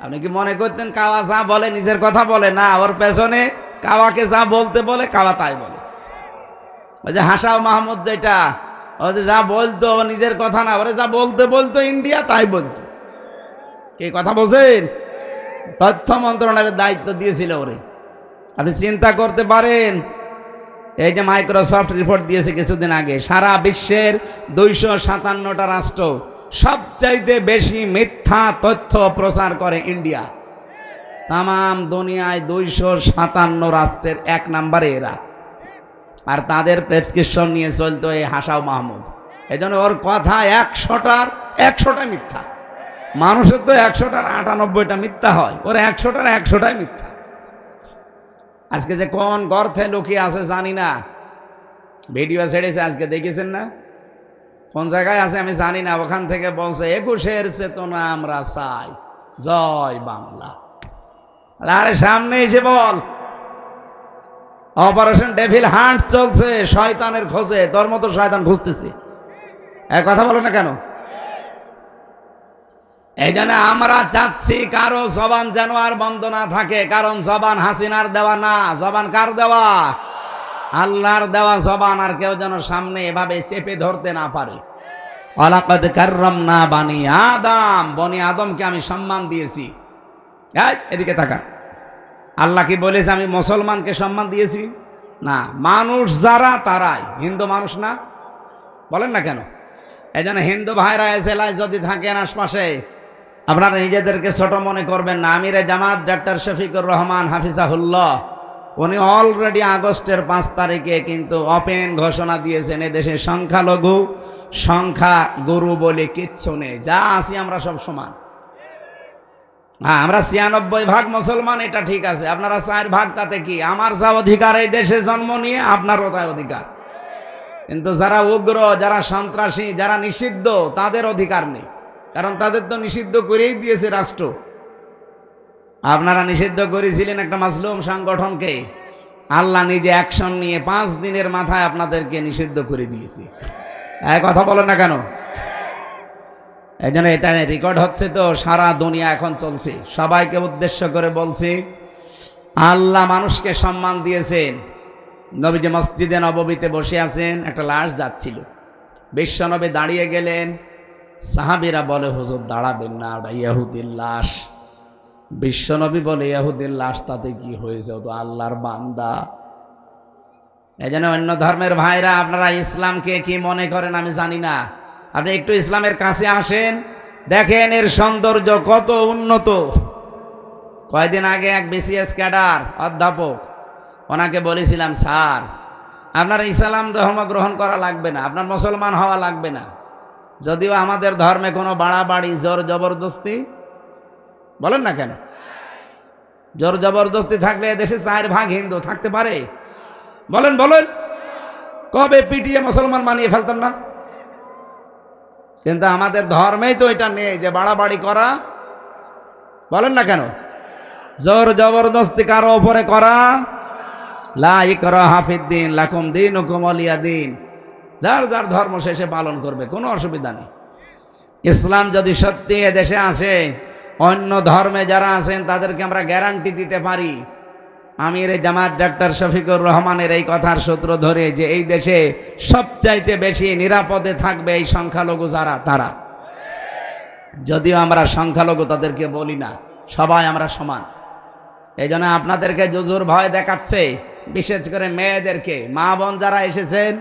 আপনি কি মনে করতেন কাওয়া যা বলে নিজের কথা বলে? না, ওর পেছনে কাওয়াকে যা বলতে বলে কাওয়া তাই বলে। ওই যে হাসাও মাহমুদ, যেটা ও যে যা বলতো ও নিজের কথা না, ওরে যা বলতে বলতো ইন্ডিয়া তাই বলতো। কি কথা বলছেন? তথ্য মন্ত্রণালয়ের দায়িত্ব দিয়েছিল ওরে। আপনি চিন্তা করতে পারেন, এই যে মাইক্রোসফট রিপোর্ট দিয়েছে কিছুদিন আগে, সারা বিশ্বের 257টা রাষ্ট্র সবচাইতে বেশি মিথ্যা তথ্য প্রচার করে ইন্ডিয়া। তামাম দুনিয়ায় 257 রাষ্ট্রের 1 নম্বরে এরা। আর তাদের প্রেসক্রিপশন নিয়ে চলতো এই হাসাও মাহমুদ। এই জন্য ওর কথা 100টা মিথ্যা। মানুষের তো 100টার 98টা মিথ্যা হয়, ওর 100টাই মিথ্যা। আজকে যে কোন গর্তে লুকিয়ে আছে জানি না, ভিডিও ছেড়েছে আজকে, দেখেছেন না? কোন জায়গায় আছে আমি জানি না, ওখান থেকে বলছে 21-এর চেতনা আমরা চাই, জয় বাংলা। আরে সামনে এসে বল, অপারেশন ডেভিল হান্ট চলছে শয়তানের খোঁজে, তোর মতো শয়তান খুঁজতেছে। এক কথা বলো না কেন? এই জন্য আমরা চাচ্ছি কারো জবান যেন আর বন্ধ না থাকে, কারণ জবান হাসিনার দেওয়া না, জবান কার দেওয়া? আল্লাহর দেওয়া জবান। আর কেউ যেন সামনে এভাবে চেপে ধরতে না পারে। ওয়ালাকাদ কাররামনা বানি আদম, বনি আদমকে আমি সম্মান দিয়েছি। এদিকে তাকান, আল্লাহ কি বলেছে আমি মুসলমানকে সম্মান দিয়েছি? না, মানুষ যারা তারাই, হিন্দু মানুষ না, বলেন না কেন? এই জন্য হিন্দু ভাইরা এসেলায় যদি থাকেন আশপাশে, আপনারা নিজেদেরকে ছোট মনে করবেন না। আমিরে জামাত ডক্টর শফিকুর রহমান হাফিজাহুল্লাহ, উনি অলরেডি আগস্টের 5 তারিখে কিন্তু ওপেন ঘোষণা দিয়েছেন, এদেশে সংখ্যালঘু সংখ্যা গুরু বলে কিচ্ছু নেই, যা আছি আমরা সব সমান। হ্যাঁ, আমরা 96% মুসলমান, এটা ঠিক আছে। আপনারা 4%, তাতে কি? আমার যা অধিকার এই দেশে জন্ম নিয়ে, আপনারও তাই অধিকার। কিন্তু যারা উগ্র, যারা সন্ত্রাসী, যারা নিষিদ্ধ, তাদের অধিকার নেই, কারণ তাদের তো নিষিদ্ধ করেই দিয়েছে রাষ্ট্র। আপনারা নিষিদ্ধ করেছিলেন একটা মাসলুম সংগঠনকে, আল্লাহ নিজে অ্যাকশন নিয়ে 5 দিনের মাথায় আপনাদেরকে নিষিদ্ধ করে দিয়েছে। এক কথা বলেন না কেন? এই জন্য এটা রেকর্ড হচ্ছে তো, সারা দুনিয়া এখন চলছে। সবাইকে উদ্দেশ্য করে বলছি, আল্লাহ মানুষকে সম্মান দিয়েছেন। নবীজি মসজিদে নববীতে বসে আছেন, একটা লাশ যাচ্ছিল, বিশ্বনবী দাঁড়িয়ে গেলেন। সাহাবীরা বলে হুজুর দাঁড়াবেন না, ওটা ইহুদির লাশ। বিশ্বনবী বলে ইহুদির লাশ, তাতে কি হয়েছে, ও তো আল্লাহর বান্দা। এই জন্য অন্য ধর্মের ভাইরা, আপনারা ইসলামকে কি মনে করেন আমি জানি না, আপনি একটু ইসলামের কাছে আসেন, দেখেন এর সৌন্দর্য কত উন্নত। কয়েকদিন আগে এক বিসিএস ক্যাডার অধ্যাপক, ওনাকে বলেছিলাম, স্যার আপনার ইসলাম ধর্ম গ্রহণ করা লাগবে না, আপনার মুসলমান হওয়া লাগবে না, যদিও আমাদের ধর্মে কোনো বাড়াবাড়ি জোর জবরদস্তি, বলেন না কেন? জোর জবরদস্তি থাকলে এদেশে 4% হিন্দু থাকতে পারে? বলেন বলেন, কবে পিটিয়ে মুসলমান বানিয়ে ফেলতাম না? কিন্তু আমাদের ধর্মেই তো এটা নেই যে বাড়াবাড়ি করা, বলেন না কেন? জোর জবরদস্তি কারো উপরে করা, লা ইকরাহা ফিদ্দিন লাকুম দীনুকুম ওয়ালিয়া দীন, যার যার ধর্ম শেষে পালন করবে, কোনো অসুবিধা নেই। ইসলাম যদি সত্যি এদেশে আসে, অন্য ধর্মে যারা আছেন তাদেরকে আমরা গ্যারান্টি দিতে পারি, আমির জামাত ডক্টর শফিকুর রহমানের এই কথার সূত্র ধরে, যে এই দেশে সবচাইতে বেশি নিরাপদে থাকবে এই সংখ্যালঘু যারা, তারা। যদিও আমরা সংখ্যালঘু তাদেরকে বলি না, সবাই আমরা সমান। এই জন্য আপনাদেরকে জুজুর ভয় দেখাচ্ছে, বিশেষ করে মেয়েদেরকে। মা বোন যারা এসেছেন,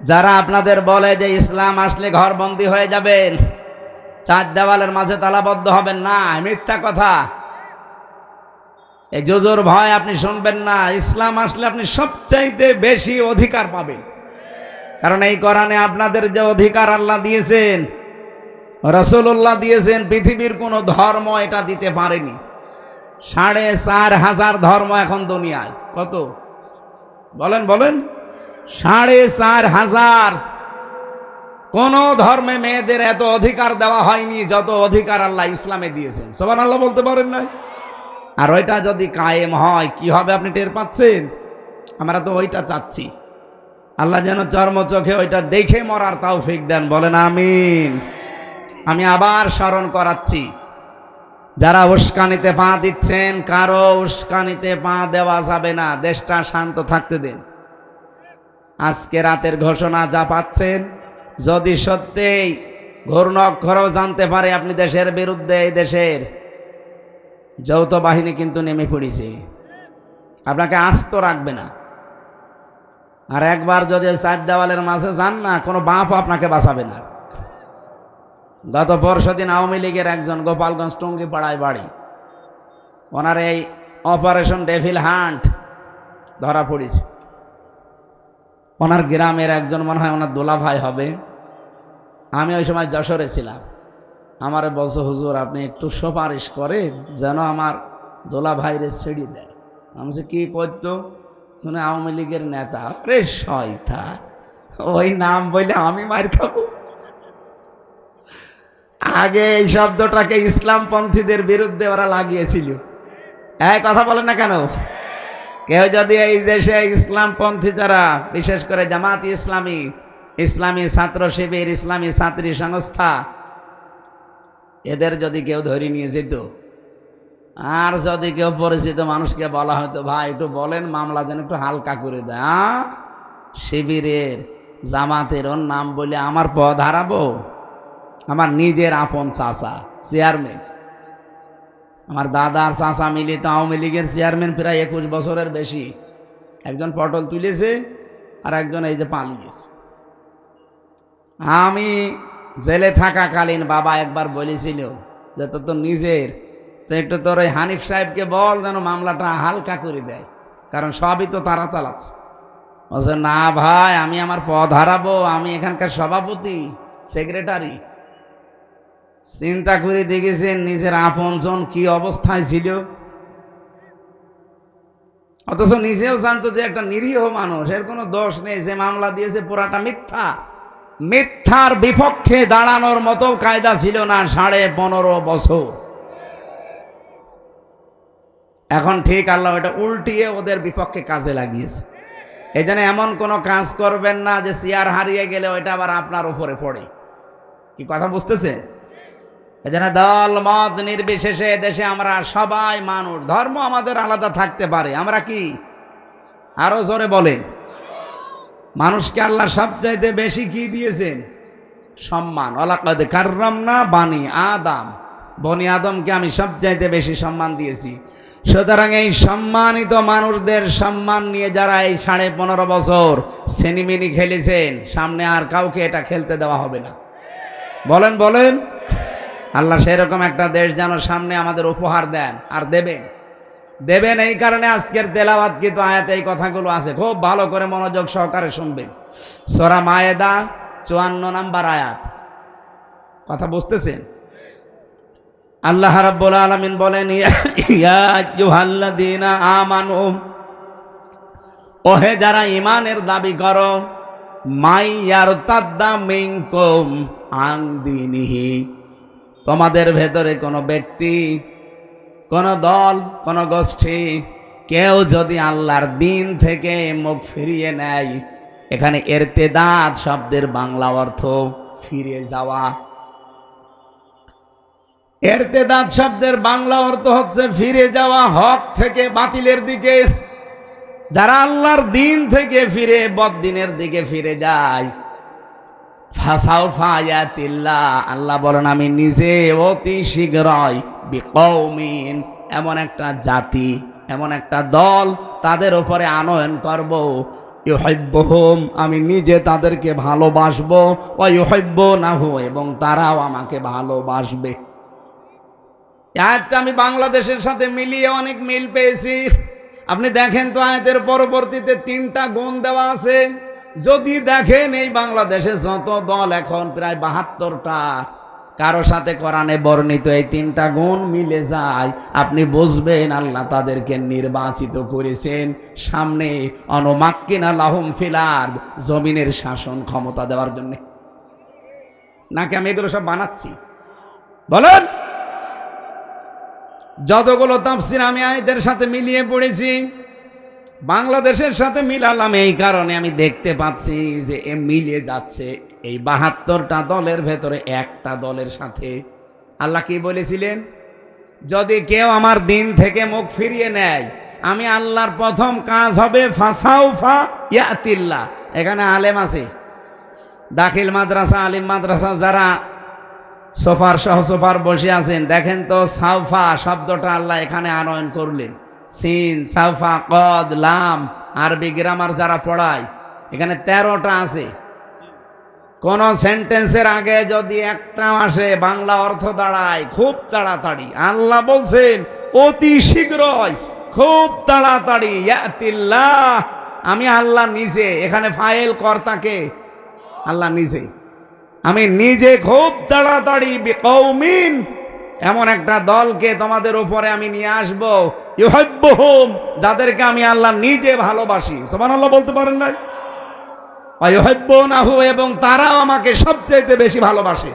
যারা আপনাদের বলে যে ইসলাম আসলে ঘরবন্দি হয়ে যাবেন, 4 দেওয়ালের মাঝে তালাবদ্ধ হবেন না, মিথ্যা কথা। এই জুজুর ভয় আপনি শুনবেন না। ইসলাম আসলে আপনি সবচাইতে বেশি অধিকার পাবেন, কারণ এই কোরআনে আপনাদের যে অধিকার আল্লাহ দিয়েছেন, রাসূলুল্লাহ দিয়েছেন, পৃথিবীর কোনো ধর্ম এটা দিতে পারেনি। 4,500 ধর্ম এখন দুনিয়ায়, কত বলেন বলেন? 4,500। কোন ধর্মে মেয়েদের এত অধিকার দেওয়া হয়নি যত অধিকার আল্লাহ ইসলামে দিয়েছেন। সুবহানাল্লাহ বলতে পারেন না? আর ওইটা যদি কায়েম হয় কি হবে আপনি টের পাচ্ছেন? আমরা তো ওইটা চাচ্ছি। আল্লাহ যেন চর্ম চোখে ওইটা দেখে মরার তৌফিক দেন, বলেন আমিন। আমি আবার স্মরণ করাচ্ছি, যারা উস্কানিতে পা দিচ্ছেন, কারো উস্কানিতে পা দেওয়া যাবে না। দেশটা শান্ত থাকতে দিন। আজকে রাতের ঘোষণা যা পাচ্ছেন, যদি সত্যিই ঘূর্ণ অক্ষরও জানতে পারে আপনি দেশের বিরুদ্ধে, এই দেশের যৌথ বাহিনী কিন্তু নেমে পড়েছে, আপনাকে আস্ত রাখবে না। আর একবার যদি চার দেওয়ালের মাঝে যান না, কোনো বাপও আপনাকে বাঁচাবে না। গত পরশুদিন আওয়ামী লীগের একজন গোপালগঞ্জ টুঙ্গিপাড়ায় বাড়ি, ওনার এই অপারেশন ডেভিল হান্ট ধরা পড়েছে। ওনার গ্রামের একজন, মনে হয় ওনার দোলা ভাই হবে, আমি ওই সময় যশোরে ছিলাম। আমার বলছো, হুজুর আপনি একটু সুপারিশ করে যেন আমার দোলা ভাইরে ছেড়ে দেয়। আমি বলছি কি করতো? শুনে আওয়ামী লীগের নেতা। রে শয়তান, ওই নাম বললে আমি মার খাবো। আগে এই শব্দটাকে ইসলামপন্থীদের বিরুদ্ধে ওরা লাগিয়েছিল। এই কথা বলেন না কেন? কেউ যদি এই দেশে ইসলামপন্থী যারা, বিশেষ করে জামাত ইসলামী, ইসলামী ছাত্র শিবির, ইসলামী ছাত্রী সংস্থা, এদের যদি কেউ ধরে নিয়ে যেত, আর যদি কেউ পরিচিত মানুষকে বলা হয়তো, ভাই একটু বলেন মামলা যেন একটু হালকা করে দেয়, শিবিরের জামাতের ওর নাম বলে আমার পদ হারাবো? আমার নিজের আপন চাচা চেয়ারম্যান, আমার দাদার চাচা মিলিত আওয়ামী লীগের চেয়ারম্যান প্রায় 21 বছরের বেশি। একজন পটল তুলেছে আর একজন এই যে পালিয়েছে। আমি জেলে থাকাকালীন বাবা একবার বলেছিল যে তো নিজের, তো একটু তোর ওই হানিফ সাহেবকে বল যেন মামলাটা হালকা করে দেয়, কারণ সবই তো তারা চালাচ্ছে। বলছে না ভাই, আমি আমার পদ হারাবো, আমি এখানকার সভাপতি, সেক্রেটারি। চিন্তা করে দেখেছেন নিজের আপনজন কি অবস্থায় ছিল, অথচ নিজেও জানতো যে একটা নিরীহ মানুষ, এর কোনো দোষ নেই, যে মামলা দিয়েছে পুরাটা মিথ্যা। মিথ্যার বিপক্ষে দাঁড়ানোর মতো কায়দা ছিল না 15.5 বছর। এখন ঠিক আল্লাহ এটা উল্টিয়ে ওদের বিপক্ষে কাজে লাগিয়েছে। এই জন্য এমন কোনো কাজ করবেন না যে চেয়ার হারিয়ে গেলে ওইটা আবার আপনার উপরে পড়ে। কি কথা বুঝতেছেন? এই জন্য দল মত নির্বিশেষে দেশে আমরা সবাই মানুষ, ধর্ম আমাদের আলাদা থাকতে পারে, আমরা কি আরো জোরে বলেন? মানুষকে আল্লাহ সবচাইতে বেশি কি দিয়েছেন? সম্মান। ওয়ালাকাদ কাররামনা বানি আদম, বনি আদমকে আমি সবচাইতে বেশি সম্মান দিয়েছি। সুতরাং এই সম্মানিত মানুষদের সম্মান নিয়ে যারা এই 15.5 বছর সেনিমিনি খেলেছেন, সামনে আর কাউকে এটা খেলতে দেওয়া হবে না। বলেন বলেন। আল্লাহ সেরকম একটা দেশ যেন সামনে আমাদের উপহার দেন, আর দেবেন। এই কারণে আজকের তেলাওয়াত কিন্তু আয়াতে এই কথাগুলো আছে, খুব ভালো করে মনোযোগ সহকারে শুনবেন। সূরা মায়েদা 54 নম্বর আয়াত। কথা বুঝতেছেন? আল্লাহ রাব্বুল আলামিন বলেন, ইয়া আইয়ুহাল্লাযীনা আমানু, ওহে যারা ঈমানের দাবি করো, মাইয়ারতাদ্দা মিনকুম আন দীনিহি, তোমাদের ভেতরে কোনো ব্যক্তি, কোন দল, কোন গোষ্ঠী, কেউ যদি আল্লাহর দিন থেকে মুখ ফিরিয়ে নেয়। এখানে ইরতিদাদ শব্দের বাংলা অর্থ ফিরে যাওয়া। ইরতিদাদ শব্দের বাংলা অর্থ হচ্ছে ফিরে যাওয়া হক থেকে বাতিলের দিকে। যারা আল্লাহর দিন থেকে ফিরে বদ্দিনের দিকে ফিরে যায়, ফাসাউফা ইয়াতিল্লাহ, আল্লাহ বলেন আমি নিজে অতি শীঘ্রই বিকৌমিন, এমন একটা জাতি, এমন একটা দল তাদের উপরে আনয়ন করব, ইউহিব্বুহুম, আমি নিজে তাদেরকে ভালোবাসবো, ওয়া ইউহিব্বুনাহু, এবং তারাও আমাকে ভালোবাসবে। আয়াতটা আমি বাংলাদেশের সাথে মিলিয়ে অনেক মিল পেয়েছি। আপনি দেখেন তো আয়াতের পরবর্তীতে 3টা গুণ দেওয়া আছে। যদি দেখেন এই বাংলাদেশে যত দল এখন প্রায় 72টা, কারো সাথে কোরআনে বর্ণিত এই 3টা গুণ মিলে যায়, আপনি বুঝবেন আল্লাহ তাদেরকে নির্বাচিত করেছেন সামনে অনুমাক্কিনা লাহুম ফিল আরদ, জমিনের শাসন ক্ষমতা দেওয়ার জন্য। নাকি আমি এগুলো সব বানাচ্ছি? বলেন। যতগুলো তাফসীর আমি আয়াতের সাথে মিলিয়ে পড়েছি, বাংলাদেশের সাথে মিলালাম এই কারণে আমি দেখতে পাচ্ছি যে এ মিলে যাচ্ছে এই 72টা দলের ভেতরে একটা দলের সাথে। আল্লাহ কি বলেছিলেন? যদি কেউ আমার দিন থেকে মুখ ফিরিয়ে নেয়, আমি আল্লাহর প্রথম কাজ হবে ফাসাউফা ইয়াতিল্লাহ। এখানে আলেম আছে, দাখিল মাদ্রাসা, আলিম মাদ্রাসা যারা সোফার সহ সোফার বসে আছেন, দেখেন তো সাউফা শব্দটা আল্লাহ এখানে আনয়ন করলেন। সিন, সাউফা, কদ, লাম, আরবি গ্রামার যারা পড়ায় এখানে 13টা আছে। কোন সেন্টেন্সের আগে যদি একটা আসে বাংলা অর্থ দাঁড়ায় খুব তাড়াতাড়ি। আল্লাহ বলছেন অতি শীঘ্রই, খুব তাড়াতাড়ি। ইয়াতিল্লাহ, আমি আল্লাহ নিজে। এখানে ফাইল কর্তাকে আল্লাহ নিজে। আমি নিজে খুব তাড়াতাড়ি বিকৌমিন, এমন একটা দলকে তোমাদের উপরে আমি নিয়ে আসবো, ইউহিব্বুহুম, যাদেরকে আমি আল্লাহ নিজে ভালোবাসি। সুবহানাল্লাহ বলতে পারেন না? ইউহিব্বুনাহু, এবং তারাও আমাকে সবচেয়ে বেশি ভালোবাসে।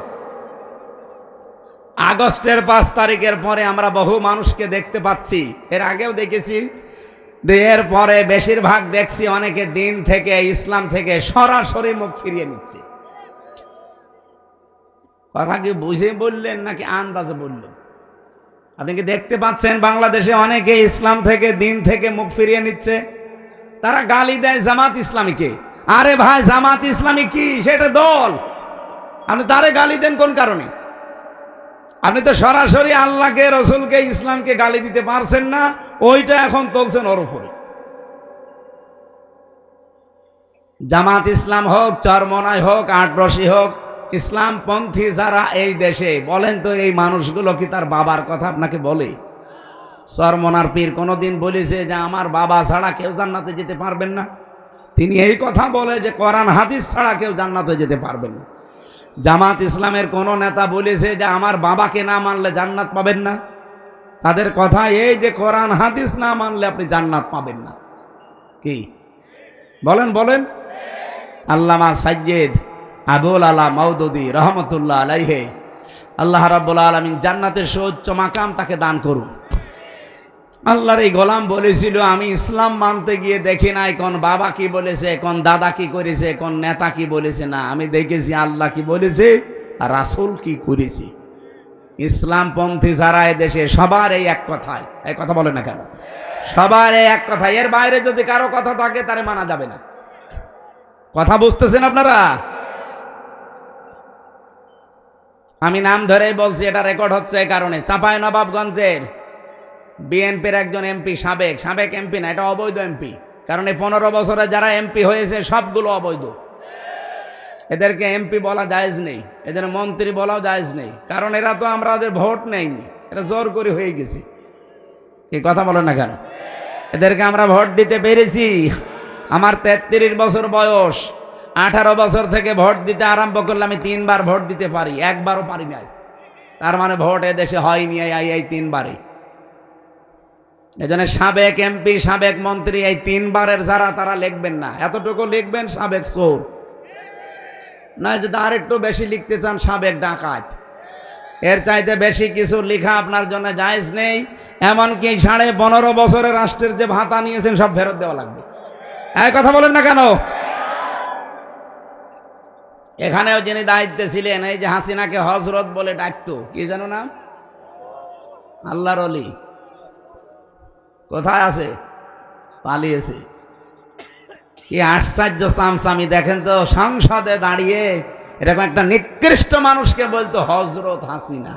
আগস্টের 5 তারিখের পরে আমরা বহু মানুষকে দেখতে পাচ্ছি, এর আগেও দেখেছি, এর পরে বেশিরভাগ দেখছি অনেকে দিন থেকে, ইসলাম থেকে সরাসরি মুখ ফিরিয়ে নিচ্ছে। কথা কি বুঝে বললেন নাকি আন্দাজে বললেন? আপনি কি দেখতে পাচ্ছেন বাংলাদেশে অনেকে ইসলাম থেকে, দিন থেকে মুখ ফিরিয়ে নিচ্ছে? তারা গালি দেয় জামাত ইসলামীকে। আরে ভাই, জামাত ইসলামী কি? সেটা দল। আপনি তারে গালি দেন কোন কারণে? আপনি তো সরাসরি আল্লাহকে, রসুলকে, ইসলামকে গালি দিতে পারছেন না, ওইটা এখন তুলছেন ওর উপরে। জামাত ইসলাম হোক, চরমনাই হোক, আটরশি হোক, ইসলামপন্থী যারা এই দেশে, বলেন তো এই মানুষগুলো কি তার বাবার কথা আপনাকে বলে? চরমনার পীর কোনোদিন বলেছে যে আমার বাবা ছাড়া কেউ জান্নাতে যেতে পারবেন না? তিনি এই কথা বলে যে কোরআন হাদিস ছাড়া কেউ জান্নাতে যেতে পারবেন না। জামাত ইসলামের কোন নেতা বলেছে যে আমার বাবাকে না মানলে জান্নাত পাবেন না? তাদের কথা এই যে কোরআন হাদিস না মানলে আপনি জান্নাত পাবেন না। কি বলেন বলেন? আল্লামা সাইয়্যিদ আবুল আলা মাওদুদী রহমতুল্লাহ আলাইহি, আল্লাহ রাব্বুল আলামিন জান্নাতের সর্বোচ্চ মাকাম তাকে দান করুন। আল্লাহর এই গোলাম বলেছিল, আমি ইসলাম মানতে গিয়ে দেখি নাই কোন বাবা কি বলেছে, কোন দাদা কি করেছে, কোন নেতা কি বলেছে। না, আমি দেখেছি আল্লাহ কি বলেছে আর রাসূল কি করেছে। ইসলামপন্থী যারা এদেশে, সবার এই এক কথায়, এই কথা বলে না কেন? সবার এই এক কথা, এর বাইরে যদি কারো কথা থাকে তারে মানা যাবে না। কথা বুঝতেছেন আপনারা? আমি নাম ধরেই বলছি, এটা রেকর্ড হচ্ছে এই কারণে। চাঁপাইনবাবগঞ্জের বিএনপির একজন এমপি, সাবেক এমপি না, এটা অবৈধ এমপি, কারণ এই 15 বছরে যারা এমপি হয়েছে সবগুলো অবৈধ। এদেরকে এমপি বলা জায়েজ নেই, এদের মন্ত্রী বলাও জায়েজ নেই, কারণ এরা তো আমরা ওদের ভোট নেইনি, এটা জোর করে হয়ে গেছে। কি কথা বলো না কেন? এদেরকে আমরা ভোট দিতে পেরেছি। আমার 33 বছর বয়স, 18 বছর থেকে ভোট দিতে আরম্ভ করলে আমি 3 বার ভোট দিতে পারি, একবারও পারি নাই। তার মানে ভোট এদেশে হয়নি এই 3 বারে। এজন্য সাবেক এমপি, সাবেক মন্ত্রী, এই 3 বারের যারা, তারা লিখবেন না, এতটুকু লিখবেন সাবেক চোর। না, যদি আরেকটু বেশি লিখতে চান সাবেক ডাকাত। এর চাইতে বেশি কিছু লেখা আপনার জন্য জায়েজ নেই। এমনকি 15.5 বছরের রাষ্ট্রের যে ভাতা নিয়েছেন সব ফেরত দেওয়া লাগবে। এই কথা বলেন না কেন? এখানেও যিনি দায়িত্বে ছিলেন, এই যে হাসিনাকে হজরত বলে ডাকতো, কি জানো না, আল্লাহর ওলি, কোথায় আছে? পালিয়েছে। কি আশ্চর্য চামচামি দেখেন তো, সংসদে দাঁড়িয়ে এরকম একটা নিকৃষ্ট মানুষকে বলতো হজরত হাসিনা।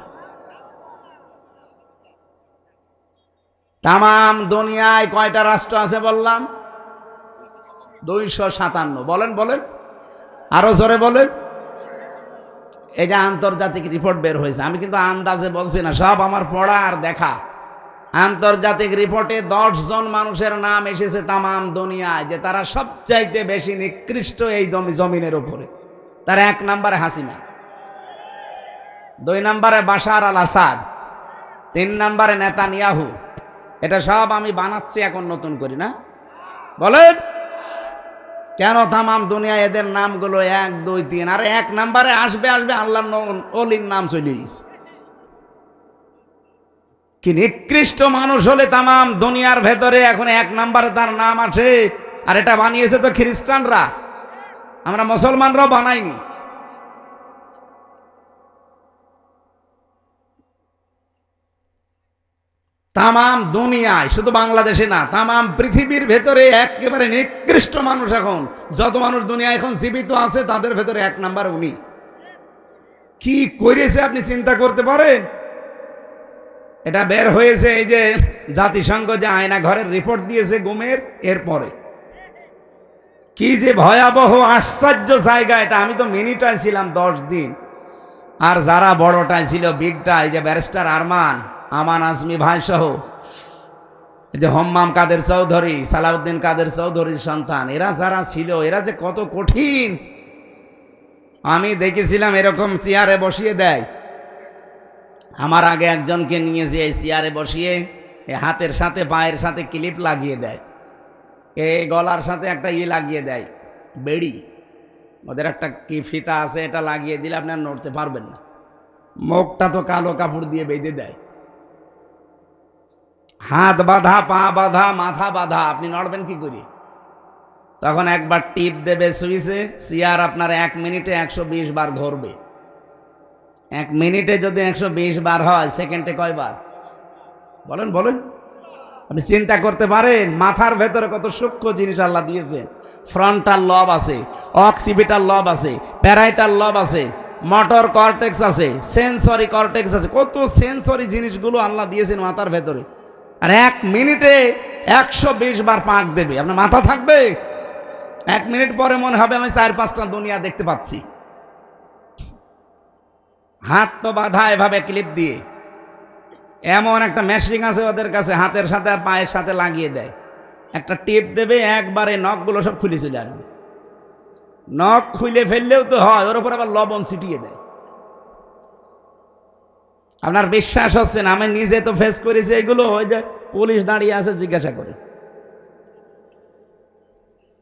তামাম দুনিয়ায় কয়টা রাষ্ট্র আছে বললাম? 257। বলেন বলেন, আরো জোরে বলেন। এই যে আন্তর্জাতিক রিপোর্ট বের হয়েছে, আমি কিন্তু আন্দাজে বলছি না, সব আমার পড়া আর দেখা। আন্তর্জাতিক রিপোর্টে 10 জন মানুষের নাম এসেছে তামাম দুনিয়ায়, যে তারা সবচাইতে বেশি নিকৃষ্ট এই জমিনের উপরে। তার 1 নম্বরে হাসিনা, 2 নম্বরে বাশার আল আসাদ, 3 নম্বরে নেতানিয়াহু। এটা সব আমি বানাচ্ছি এখন নতুন করি না। বলেন কেন তামাম দুনিয়ায় এদের নামগুলো 1, 2, 3, আর 1 নম্বরে আসবে আল্লাহর ওলির নাম চলে গেছে। কি নিকৃষ্ট মানুষ হলে তামাম দুনিয়ার ভেতরে এখন 1 নম্বরে তার নাম আসে। আর এটা বানিয়েছে তো খ্রিস্টানরা, আমরা মুসলমানরাও বানাইনি। তামাম দুনিয়ায়, শুধু বাংলাদেশে না, তামাম পৃথিবীর ভেতরে একেবারে নিকৃষ্ট মানুষ এখন, যত মানুষ দুনিয়া এখন জীবিত আছে তাদের ভেতরে এক নাম্বার উনি। কি করেছে আপনি চিন্তা করতে পারেন? এটা বের হয়েছে এই যে জাতিসংঘ যে আয়না ঘরের রিপোর্ট দিয়েছে গুমের, এরপরে কি যে ভয়াবহ আশ্চর্য জায়গা এটা। আমি তো মিনিটায় ছিলাম 10 দিন, আর যারা বড়টায় ছিল, বিগটা, এই যে ব্যারিস্টার আরমান, আমান আজমি ভাই সহ, এই যে হম্মাম কাদের চৌধুরী, সালাউদ্দিন কাদের চৌধুরীর সন্তান, এরা যারা ছিল, এরা যে কত কঠিন। আমি দেখেছিলাম এরকম চেয়ারে বসিয়ে দেয়। আমার আগে একজনকে নিয়েছে, এই চেয়ারে বসিয়ে হাতের সাথে পায়ের সাথে ক্লিপ লাগিয়ে দেয়, এই গলার সাথে একটা লাগিয়ে দেয়, বেড়ি, ওদের একটা কি ফিতা আছে, এটা লাগিয়ে দিলে আপনি আর নড়তে পারবেন না। মুখটা তো কালো কাপড় দিয়ে বেঁধে দেয়, হাত বাঁধা, পা বাঁধা, মাথা বাঁধা, আপনি নড়বেন কি করে? তখন একবার টিপ দেবে সুইচে, চেয়ার আপনার 1 মিনিটে 120 বার ঘুরবে। 1 মিনিটে যদি 120 বার হয়, সেকেন্ডে কয়বার? বলেন বলেন। আপনি চিন্তা করতে পারেন মাথার ভেতরে কত সূক্ষ্ম জিনিস আল্লাহ দিয়েছে। ফ্রন্টাল লব আছে, অক্সিপিটাল লব আছে, প্যারাইটাল লব আছে, মোটর কর্টেক্স আছে, সেন্সরি কর্টেক্স আছে, কত সেন্সরি জিনিসগুলো আল্লাহ দিয়েছেন মাথার ভেতরে। আর 1 মিনিটে 120 বার পাক দেবে, আপনার মাথা থাকবে? 1 মিনিট পরে মনে হবে আমি 4-5টা দুনিয়া দেখতে পাচ্ছি। হাত তো বাঁধা এভাবে ক্লিপ দিয়ে, এমন একটা মেশিন আছে ওদের কাছে, হাতের সাথে আর পায়ের সাথে লাগিয়ে দেয়, একটা টিপ দেবে, একবারে নখগুলো সব খুলে চলে আসবে। নখ খুলে ফেললেও তো হয়, ওর উপর আবার লবণ ছিটিয়ে দেয়। আপনার বিশ্বাস হচ্ছে না? আমি নিজে তো ফেস করেছি এগুলো। ওই যে পুলিশ দাঁড়িয়ে আছে, জিজ্ঞাসা করে।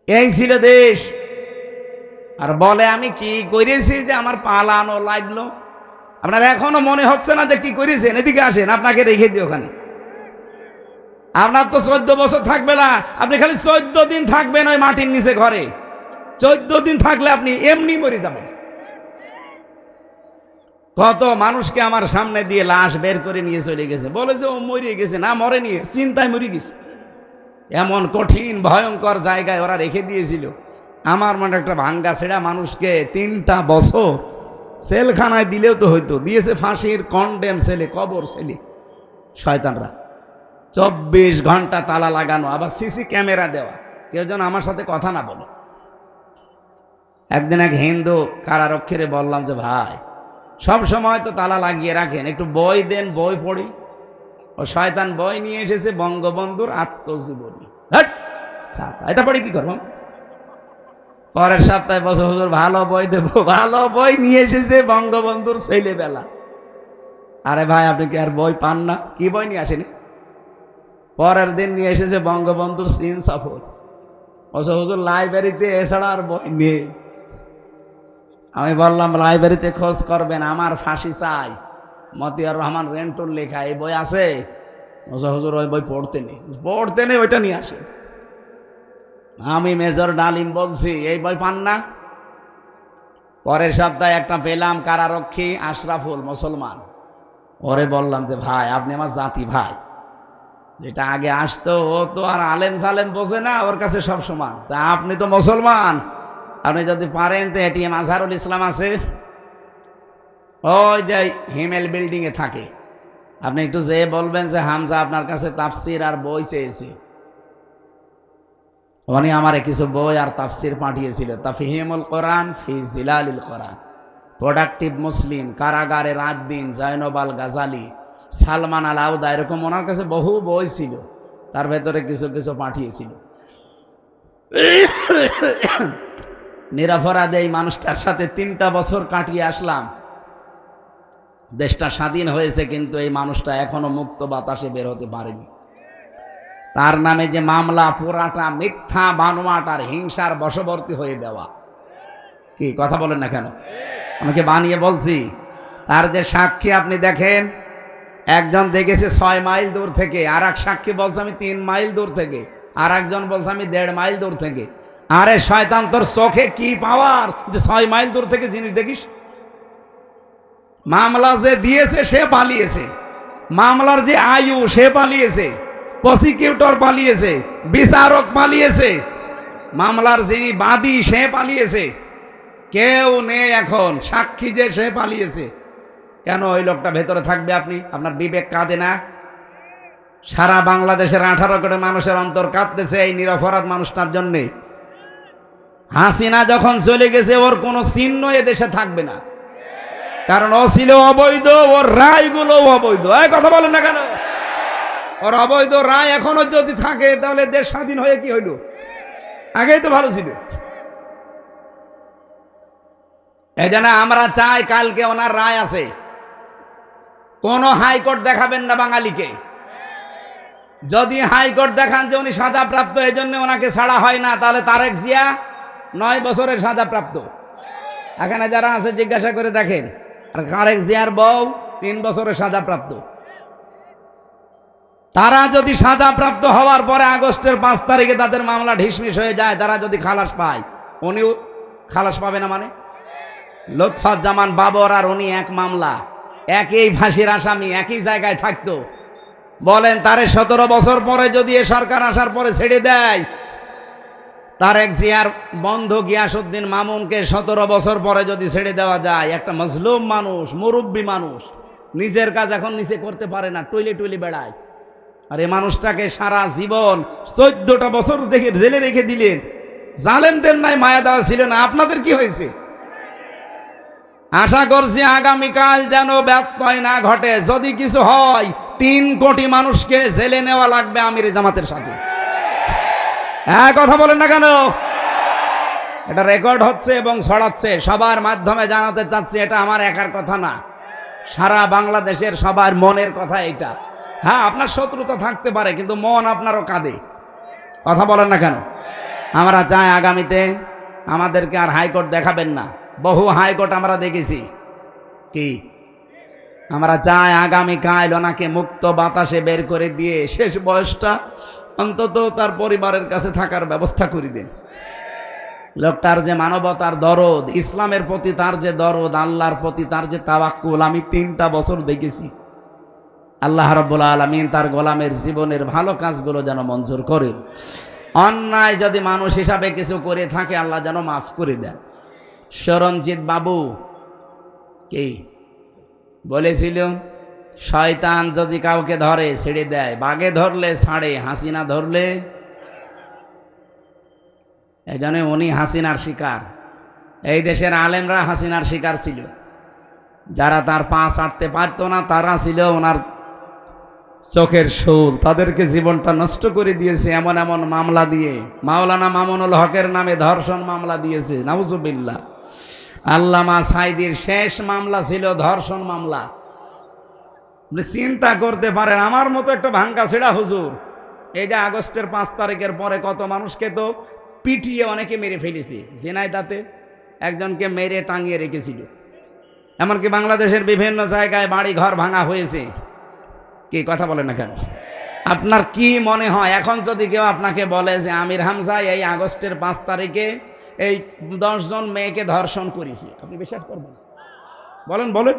এই ছিল দেশ। আর বলে আমি কি করেছি যে আমার পালানো লাগলো। আপনার এখনো মনে হচ্ছে না যে কি করেছেন? এদিকে আসেন, আপনাকে রেখে দিই ওখানে। আপনার তো 14 বছর থাকবে না, আপনি খালি 14 দিন থাকবেন ওই মাটির নিচে ঘরে। 14 দিন থাকলে আপনি এমনি মরে যাবেন। কত মানুষকে আমার সামনে দিয়ে লাশ বের করে নিয়ে চলে গেছে, বলে যে ও মরে গেছে। না, মরে নিয়ে চিন্তায় মরে গেছে। এমন কঠিন ভয়ঙ্কর জায়গায় ওরা রেখে দিয়েছিল। আমার মনে একটা ভাঙ্গা ছেড়া মানুষকে 3টা বছর সেলখানায় দিলেও তো হইতো, দিয়েছে ফাঁসির কন্ডেম সেলে, কবর সেলে শয়তানরা। 24 ঘন্টা তালা লাগানো, আবার সিসি ক্যামেরা দেওয়া, কেউ যেন আমার সাথে কথা না বলো। একদিন এক হিন্দু কারারক্ষীরে বললাম যে ভাই, সব সময় তো তালা লাগিয়ে রাখেন, একটু বই দেন, বই পড়ি। ও শয়তান বই নিয়ে এসেছে, বঙ্গবন্ধুর আত্মজীবনী। এটা পড়ি কি করবো? পরের সপ্তাহে বছর হুজুর ভালো বই দেবো, ভালো বই নিয়ে এসেছে বঙ্গবন্ধুর ছেলেবেলা। আরে ভাই, আপনি কি আর বই পান না? কি বই নিয়ে আসেনি? পরের দিন নিয়ে এসেছে বঙ্গবন্ধুর চীন সফর। বছর হুজুর লাইব্রেরিতে এছাড়া আর বই নেই। আমি বললাম লাইব্রেরিতে খোঁজ করবেন, আমার ফাঁসি চাই, মতিয়ার রহমান রেন্টুর লেখা এই বই আছে। বছর হুজুর ওই বই পড়তে নেই, ওইটা নিয়ে আসে। আমি মেজর ডালিম বলছি, এই বই পান না? পরের সপ্তাহে একটা পেলাম, কারারক্ষী আশরাফুল, মুসলমান। ওরে বললাম যে ভাই, আপনি আমার জাতি ভাই। যেটা আগে আসতো, ও তো আর আলেম সালেম বোঝে না, ওর কাছে সব সমান। তা আপনি তো মুসলমান, আপনি যদি পারেন তো এটিএম আজহারুল ইসলাম আছে, ওই যে হিমেল বিল্ডিং এ থাকে, আপনি একটু যেয়ে বলবেন যে হামজা আপনার কাছে তাফসির আর বই চেয়েছে। উনি আমারে কিছু বই আর তাফসির পাঠিয়েছিল, তাফহিমুল কোরআন ফি জিলালিল কোরআন, প্রোডাক্টিভ মুসলিম, কারাগারে রাত দিন, জয়নব আল গাজালি, সালমান আল আউদা, এরকম ওনার কাছে বহু বই ছিল, তার ভেতরে কিছু কিছু পাঠিয়েছিল। নিরপরাধে এই মানুষটার সাথে 3টা বছর কাটিয়ে আসলাম। দেশটা স্বাধীন হয়েছে, কিন্তু এই মানুষটা এখনো মুক্ত বাতাসে বের হতে পারেনি। তার নামে যে মামলা, পুরাটা মিথ্যা, বানোয়াট আর হিংসার বশবর্তী হয়ে দেওয়া। কি কথা বলেন না কেন? আমাকে বানিয়ে বলছি। তার যে সাক্ষী আপনি দেখেন, একজন দেখেছে 6 মাইল দূর থেকে, আর এক সাক্ষী বলছে আমি 3 মাইল দূর থেকে, আর একজন বলছে আমি 1.5 মাইল দূর থেকে। আরে শয়তান, তোর চোখে কি পাওয়ার যে 6 মাইল দূর থেকে জিনিস দেখিস? মামলা যে দিয়েছে সে পালিয়েছে, মামলার যে আয়ু সে পালিয়েছে, প্রসিকিউটর পালিয়েছে, বিচারক পালিয়েছে, মামলার যিনি বাদী সে পালিয়েছে, কেউ নেই এখন, সাক্ষী যে সে পালিয়েছে। কেন ওই লোকটা ভেতরে থাকবে? আপনার বিবেক কাঁদে না? সারা বাংলাদেশের 18 কোটি মানুষের অন্তর কাঁদতেছে এই নিরপরাধ মানুষটার জন্যে। হাসিনা যখন চলে গেছে ওর কোনো চিহ্ন এ দেশে থাকবে না, কারণ ও ছিল অবৈধ, ওর রায়গুলো অবৈধ। এই কথা বলেন না কেন? ওর অবৈধ রায় এখনো যদি থাকে তাহলে দেশ স্বাধীন হয়ে কি হইল? আগেই তো ভালো ছিল। এই জন্য আমরা চাই কালকে ওনার রায় আছে, কোন হাইকোর্ট দেখাবেন না বাঙালিকে। যদি হাইকোর্ট দেখান যে উনি সাজাপ্রাপ্ত, এই জন্য ওনাকে ছাড়া হয় না, তাহলে তারেক জিয়া 9 বছরের সাজাপ্রাপ্ত। এখানে যারা আছে জিজ্ঞাসা করে দেখেন, আর তারেক জিয়ার বউ 3 বছরের সাজাপ্রাপ্ত। তারা যদি সাজাপ্রাপ্ত হওয়ার পরে আগস্টের 5 তারিখে তাদের মামলা ঢিসমিস হয়ে যায়, তারা যদি খালাস পায়, উনিও খালাস পাবে না? মানে লুৎফুজ্জামান বাবর আর উনি এক মামলা, একই ফাঁসির আসামি, একই জায়গায় থাকতো। বলেন তারে 17 বছর পরে যদি এ সরকার আসার পরে ছেড়ে দেয়, তারেক জিয়ার বন্ধু গিয়াসউদ্দিন মামুনকে 17 বছর পরে যদি ছেড়ে দেওয়া যায়, একটা মজলুম মানুষ, মুরব্বী মানুষ, নিজের কাজ এখন নিজে করতে পারে না, টুইলে বেড়ায়, আর এই মানুষটাকে সারা জীবন 14টা বছর দেখে জেলে রেখে দিলেন। জালেমদের নাই মায়া দেওয়া ছিল না? আপনাদের কি হয়েছে? আশা করছি আগামীকাল যেন ব্যত্যয় না ঘটে। যদি কিছু হয় 3 কোটি মানুষকে জেলে নেওয়া লাগবে আমির জামাতের সাথে। হ্যাঁ, কথা বলেন না কেন? এটা রেকর্ড হচ্ছে এবং ছড়াচ্ছে, সবার মাধ্যমে জানাতে চাচ্ছি, এটা আমার একার কথা না, সারা বাংলাদেশের সবার মনের কথা এটা। হ্যাঁ, আপনার শত্রুতা থাকতে পারে, কিন্তু মন আপনারও কাঁদে। কথা বলেন না কেন? আমরা চাই আগামীতে আমাদেরকে আর হাইকোর্ট দেখাবেন না। বহু হাইকোর্ট আমরা দেখেছি। কি আমরা চাই আগামীকাল ওনাকে মুক্ত বাতাসে বের করে দিয়ে শেষ বয়সটা অন্তত তার পরিবারের কাছে থাকার ব্যবস্থা করে দিন। লোকটার যে মানবতার দরদ, ইসলামের প্রতি তার যে দরদ, আল্লাহর প্রতি তার যে তাওয়াক্কুল, আমি 3টা বছর দেখেছি। আল্লাহ রাব্বুল আলামিন তার গোলামের জীবনের ভালো কাজগুলো যেন মঞ্জুর করেন। অন্যায় যদি মানুষ হিসাবে কিছু করে থাকে, আল্লাহ যেন মাফ করে দেন। শরণজিৎ বাবু কি বলেছিল? শয়তান যদি কাউকে ধরে ছেড়ে দেয়, বাগে ধরলে ছাড়ে, হাসিনা ধরলে। এই জন্য উনি হাসিনার শিকার। এই দেশের আলেমরা হাসিনার শিকার ছিল। যারা তার পা ছাড়তে পারতো না, তারা ছিল ওনার চোখের শূল। তাদেরকে জীবনটা নষ্ট করে দিয়েছে এমন এমন মামলা দিয়ে। মাওলানা মামুনুল হকের নামে ধর্ষণ মামলা দিয়েছে, নাউজুবিল্লাহ। আল্লামা সাইদির শেষ মামলা ছিল ধর্ষণ মামলা। চিন্তা করতে পারেন, আমার মতো একটা ভাঙ্গা ছেঁড়া হুজুর এই যে আগস্টের 5 তারিখের পরে কত মানুষকে তো পিটিয়ে অনেকে মেরে ফেলেছে। ঝিনাইদহে একজনকে মেরে টাঙিয়ে রেখেছিল। এমনকি বাংলাদেশের বিভিন্ন জায়গায় বাড়ি ঘর ভাঙা হয়েছে। কি কথা বলেন না কেন? আপনার কি মনে হয় এখন যদি কেউ আপনাকে বলে যে আমির হামজা এই আগস্টের 5 তারিখে এই 10 জন মেয়েকে ধর্ষণ করেছে, আপনি বিশ্বাস করবেন? বলেন বলেন।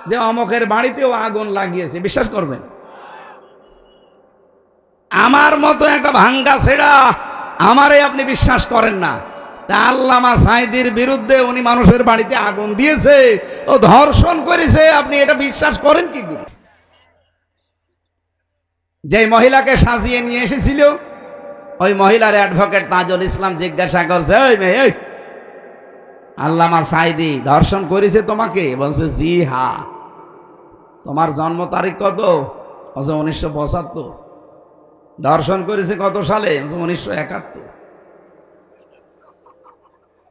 যে অমকের বাড়িতেও আগুন লাগিয়েছে, বিশ্বাস করবেন? আমার মতো একটা ভাঙ্গা ছেড়া আমারে আপনি বিশ্বাস করেন না। তা আল্লামা সাইদির বিরুদ্ধে উনি মানুষের বাড়িতে আগুন দিয়েছে, ও ধর্ষণ করেছে, আপনি এটা বিশ্বাস করেন কি করে? যে মহিলাকে সাজিয়ে নিয়ে এসেছিল, ওই মহিলার অ্যাডভোকেট তাজুল ইসলাম জিজ্ঞাসা করছে, ওই মেয়ে, আল্লামা সাইদি ধর্ষণ করেছে তোমাকে? বলছে জি হ্যাঁ। তোমার জন্ম তারিখ কত? বলছে 1975। ধর্ষণ করেছে কত সালে? 1971।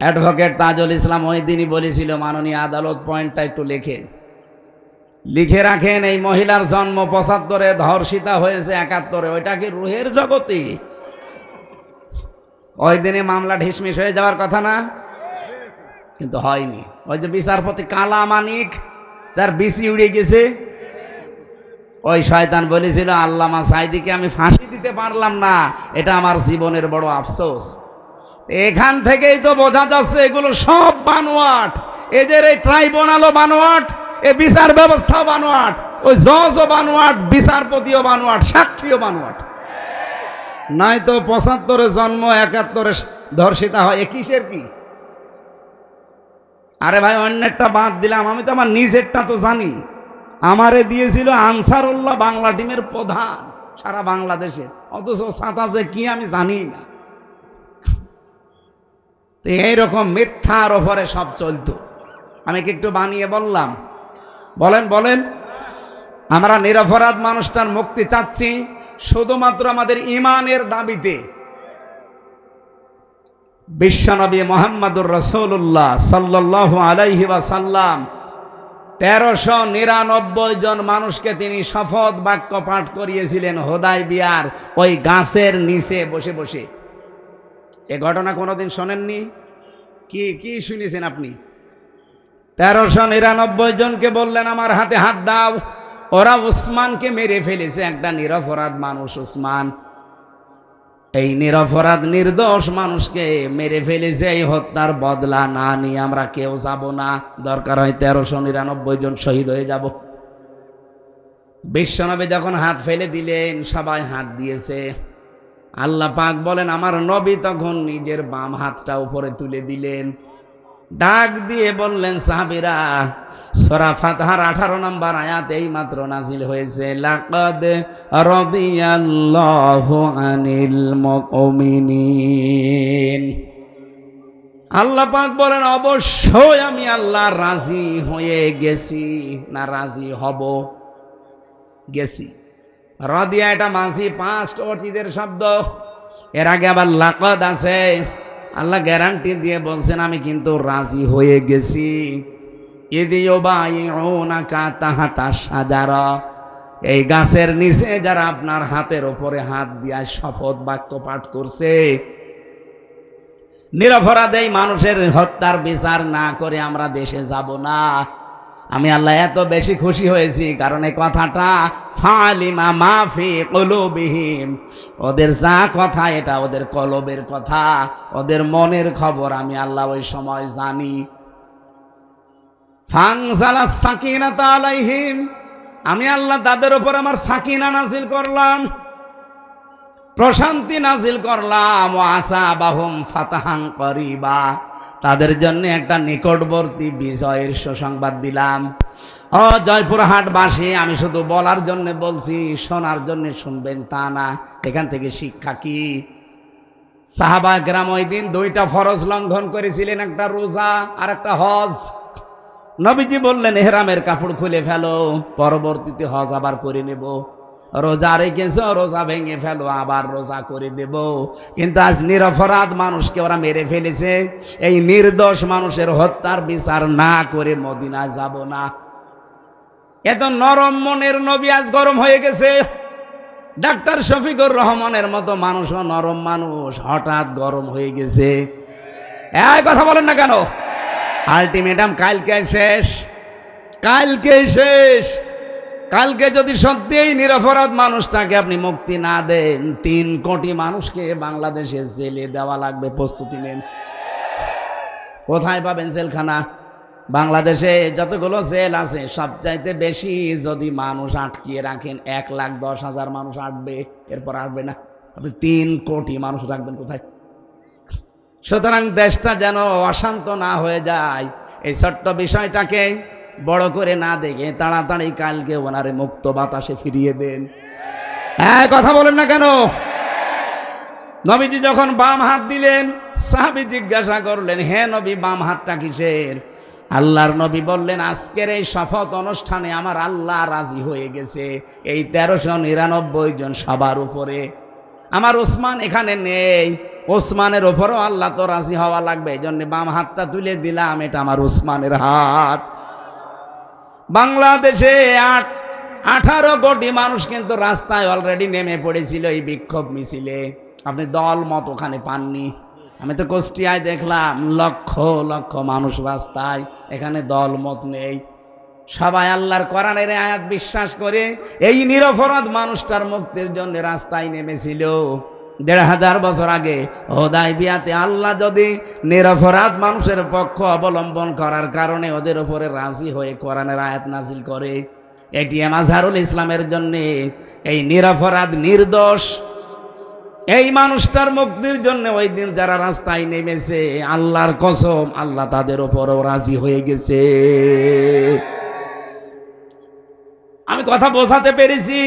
অ্যাডভোকেট তাজুল ইসলাম ওই দিনই বলেছিল, মাননীয় আদালত পয়েন্টটা একটু লিখে রাখেন, এই মহিলার জন্ম 75-এ, ধর্ষিতা হয়েছে 71-এ। ওইটা কি রুহের জগতে? ওই দিনে মামলা ঢিসমিস হয়ে যাওয়ার কথা না? কিন্তু হয়নি। ওই যে বিচারপতি কালা মানিক, যার বিসি উড়ে গেছে, ওই শয়তান বলেছিল আল্লামা সাইদিকে আমি ফাঁসি দিতে পারলাম না, এটা আমার জীবনের বড় আফসোস। এখান থেকেই তো বোঝা যাচ্ছে এগুলো সব বানোয়াট। এদের এই ট্রাইব্যুনালও বানোয়াট, এ বিচার ব্যবস্থাও বানোয়াট। ওই জজও বানোয়াট, বিচারপতিও বানোয়াট, সাক্ষীও বানোয়াট। নাই তো 75-এ জন্ম, 71-এ ধর্ষিতা হয়, এ কিসের কি? আরে ভাই অন্যেরটা বাদ দিলাম, আমি তো আমার নিজেরটা তো জানি। আমারে দিয়েছিল আনসারুল্লাহ বাংলা টিমের প্রধান সারা বাংলাদেশে, অথচ ছাতা যে কি আমি জানি না। তো এইরকম মিথ্যার ওপরে সব চলতো। আমি কি একটু বানিয়ে বললাম? বলেন বলেন। আমরা নিরপরাধ মানুষটার মুক্তি চাচ্ছি শুধুমাত্র আমাদের ঈমানের দাবিতে। বিশ্বনবী মুহাম্মদুর রাসূলুল্লাহ সাল্লাল্লাহু আলাইহি ওয়াসাল্লাম 1399 জন মানুষকে তিনি শপথ বাক্য পাঠ করিয়েছিলেন হুদায়বিয়ার ওই গাছের নিচে বসে বসে। এ ঘটনা কোনোদিন শোনেননি? কি কি শুনেছেন আপনি? 1399 জনকে বললেন আমার হাতে হাত দাও। ওরা উসমানকে মেরে ফেলেছে, একটা নিরপরাধ মানুষ উসমান। এই নিরপরাধ নির্দোষ মানুষকে মেরে ফেলেছে, এই হত্যার বদলা না নিয়ে আমরা কেউ যাব না। দরকার হয় 1399 জন শহীদ হয়ে যাব। বিশ্বনবী যখন হাত ফেলে দিলেন, সবাই হাত দিয়েছে। আল্লাহ পাক বলেন আমার নবী তখন নিজের বাম হাতটা উপরে তুলে দিলেন, ডাক দিয়ে বললেন সাহাবীরা, সূরা ফাতহার 18 নম্বর আয়াত এই মাত্র নাজিল হয়েছে, লাকাদ রাদিয়াল্লাহু আনিল মুমিনিন। আল্লাহ পাক বলেন অবশ্যই আমি আল্লাহ রাজি হয়ে গেছি, না রাজি হব, গেছি। রাদিয়া এটা মাঝি পাস্ট অতীতের শব্দ, এর আগে আবার লাকাদ আছে। আল্লাহ গ্যারান্টি দিয়ে বলছেন আমি কিন্তু রাজি হয়ে গেছি। ইদিয়ুবাইউনাকা তাহাতা শাজারা, এই গাছের নিচে যারা আপনার হাতের উপরে হাত দিয়া শপথ বাক্য পাঠ করছে, নিরপরাধ এই মানুষের হত্যার বিচার না করে আমরা দেশে যাব না। আমি আল্লাহ এত বেশি খুশি হয়েছি কারণ এই কথাটা ফালিমা মাফি কুলুবিহিম, ওদের যা কথা এটা ওদের কলবের কথা, ওদের মনের খবর আমি আল্লাহ ওই সময় জানি। ফানজালাস সাকিনাতা আলাইহিম, আমি আল্লাহ তাদের উপর আমার সাকিনা নাজিল করলাম, প্রশান্তি নাজিল করলাম। ওয়াসাবাহুম ফাতাহান করিবা, তাদের জন্য একটা নিকটবর্তী বিজয়ের সুসংবাদ দিলাম। ও জয়পুরহাটবাসী, আমি শুধু বলার জন্য বলছি, শোনার জন্য শুনবেন তা না। এখান থেকে শিক্ষা কি? সাহাবা কেরাম ওই দিন 2টা ফরজ লঙ্ঘন করেছিলেন, একটা রোজা আর একটা হজ। নবীজি বললেন ইহরামের কাপড় খুলে ফেলো, পরবর্তীতে হজ আবার করে নেব। রোজা রেখেছো, রোজা ভেঙে ফেলো, আবার রোজা করে দেব। কিন্তু আজ নিরপরাধ মানুষকে ওরা মেরে ফেলেছে, এই নির্দোষ মানুষের হত্যার বিচার না করে মদিনায় যাব না। এত নরম মনের নবী আজ গরম হয়ে গেছে। ডাক্তার শফিকুর রহমানের মতো মানুষও নরম মানুষ, হঠাৎ গরম হয়ে গেছে। এই কথা বলেন না কেন? আলটিমেটাম কালকে শেষ, কালকে শেষ। কালকে যদি সত্যিই নিরপরাধ মানুষটাকে আপনি মুক্তি না দেন, 3 কোটি মানুষকে বাংলাদেশে জেলে দেওয়া লাগবে, প্রস্তুতি নেন। কোথায় পাবেন জেলখানা? বাংলাদেশে যতগুলো জেল আছে সবচাইতে বেশি যদি মানুষ আটকিয়ে রাখেন 1,10,000 মানুষ আটবে, এরপর আসবে না। আপনি 3 কোটি মানুষ রাখবেন কোথায়? সুতরাং দেশটা যেন অশান্ত না হয়ে যায়, এই ছোট্ট বিষয়টাকে বড় করে না দেখে তাড়াতাড়ি কালকে ওনারে মুক্ত বাতাসে ফিরিয়ে দেন। হ্যাঁ, কথা বলেন না কেন? নবীজি যখন বাম হাত দিলেন, সাহাবী জিজ্ঞাসা করলেন, হে নবী বাম হাতটা কিসের? আল্লাহর নবী বললেন আজকের এই শপথ অনুষ্ঠানে আমার আল্লাহ রাজি হয়ে গেছে এই 1399 জন সবার উপরে। আমার ওসমান এখানে নেই, ওসমানের ওপরও আল্লাহ তো রাজি হওয়া লাগবে, এই জন্য বাম হাতটা তুলে দিলাম, এটা আমার ওসমানের হাত। বাংলাদেশে 18 কোটি মানুষ কিন্তু রাস্তায় অলরেডি নেমে পড়েছিল এই বিক্ষোভ মিছিলে। আপনি দল মত ওখানে পাননি। আমি তো কুষ্টিয়ায় দেখলাম লক্ষ লক্ষ মানুষ রাস্তায়, এখানে দল মত নেই। সবাই আল্লাহর কোরআনের আয়াত বিশ্বাস করে এই নিরপরাধ মানুষটার মুক্তির জন্য রাস্তায় নেমেছিল। 1500 বছর আগে হুদায়বিয়াতে আল্লাহ যদি নিরপরাধ মানুষের পক্ষ অবলম্বন করার কারণে ওদের উপরে রাজি হয়ে কোরআনের আয়াত নাজিল করে, এটিএম আজহারুল ইসলামের জন্য এই নিরপরাধ নির্দোষ এই মানুষটার মুক্তির জন্য ওই দিন যারা রাস্তায় নেমেছে, আল্লাহর কসম আল্লাহ তাদের উপরও রাজি হয়ে গেছে। আমি কথা বোঝাতে পেরেছি?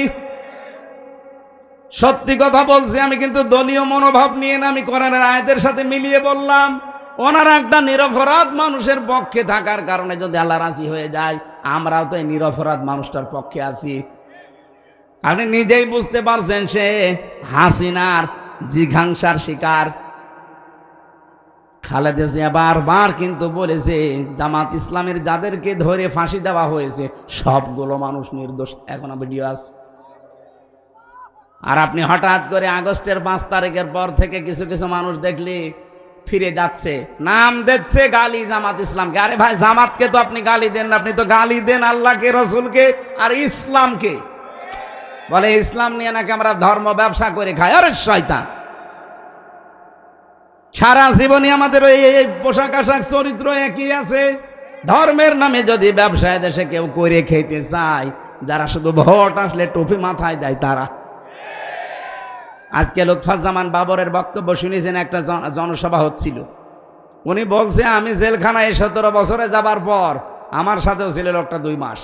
সত্যি কথা বলছি আমি, কিন্তু দলীয় মনোভাব নিয়ে না, আমি কোরআনের আয়াতের সাথে মিলিয়ে বললাম। ওনারা একটা নিরপরাধ মানুষের পক্ষে থাকার কারণে যদি আল্লাহ রাজি হয়ে যায়, আমরাও তো এই নিরপরাধ মানুষটার পক্ষে আছি। আপনি নিজেই বুঝতে পারছেন, সে হাসিনার জিঘাংসার শিকার। খালেদা জিয়া বারবার কিন্তু বলেছে জামাত ইসলামের যাদেরকে ধরে ফাঁসি দেওয়া হয়েছে সবগুলো মানুষ নির্দোষ। এখনো ভিডিও আছে। আর আপনি হঠাৎ করে আগস্টের 5 তারিখের পর থেকে কিছু কিছু মানুষ দেখলে ফিরে যাচ্ছে, নাম দিচ্ছে গালি জামাত ইসলামকে। আরে ভাই, জামাতকে তো আপনি গালি দেন না, আপনি তো গালি দেন আল্লাহকে, রসুলকে আর ইসলামকে। বলে ইসলাম নিয়ে নাকি আমরা ধর্ম ব্যবসা করে খাই। আরে শয়তান, সারা জীবনে আমাদের এই পোশাক আশাক চরিত্র একই আছে। ধর্মের নামে যদি ব্যবসায় দেশে কেউ করে খেতে চায়, যারা শুধু ভোট আসলে টুপি মাথায় দেয় তারা। আজকে লুৎফুজ্জামান বাবরের বক্তব্য শুনেছেন, একটা জনসভা হচ্ছিল। উনি বলছে আমি জেলখানায় 17 বছরে যাবার পর আমার সাথেও ছিল লোকটা 2 মাস।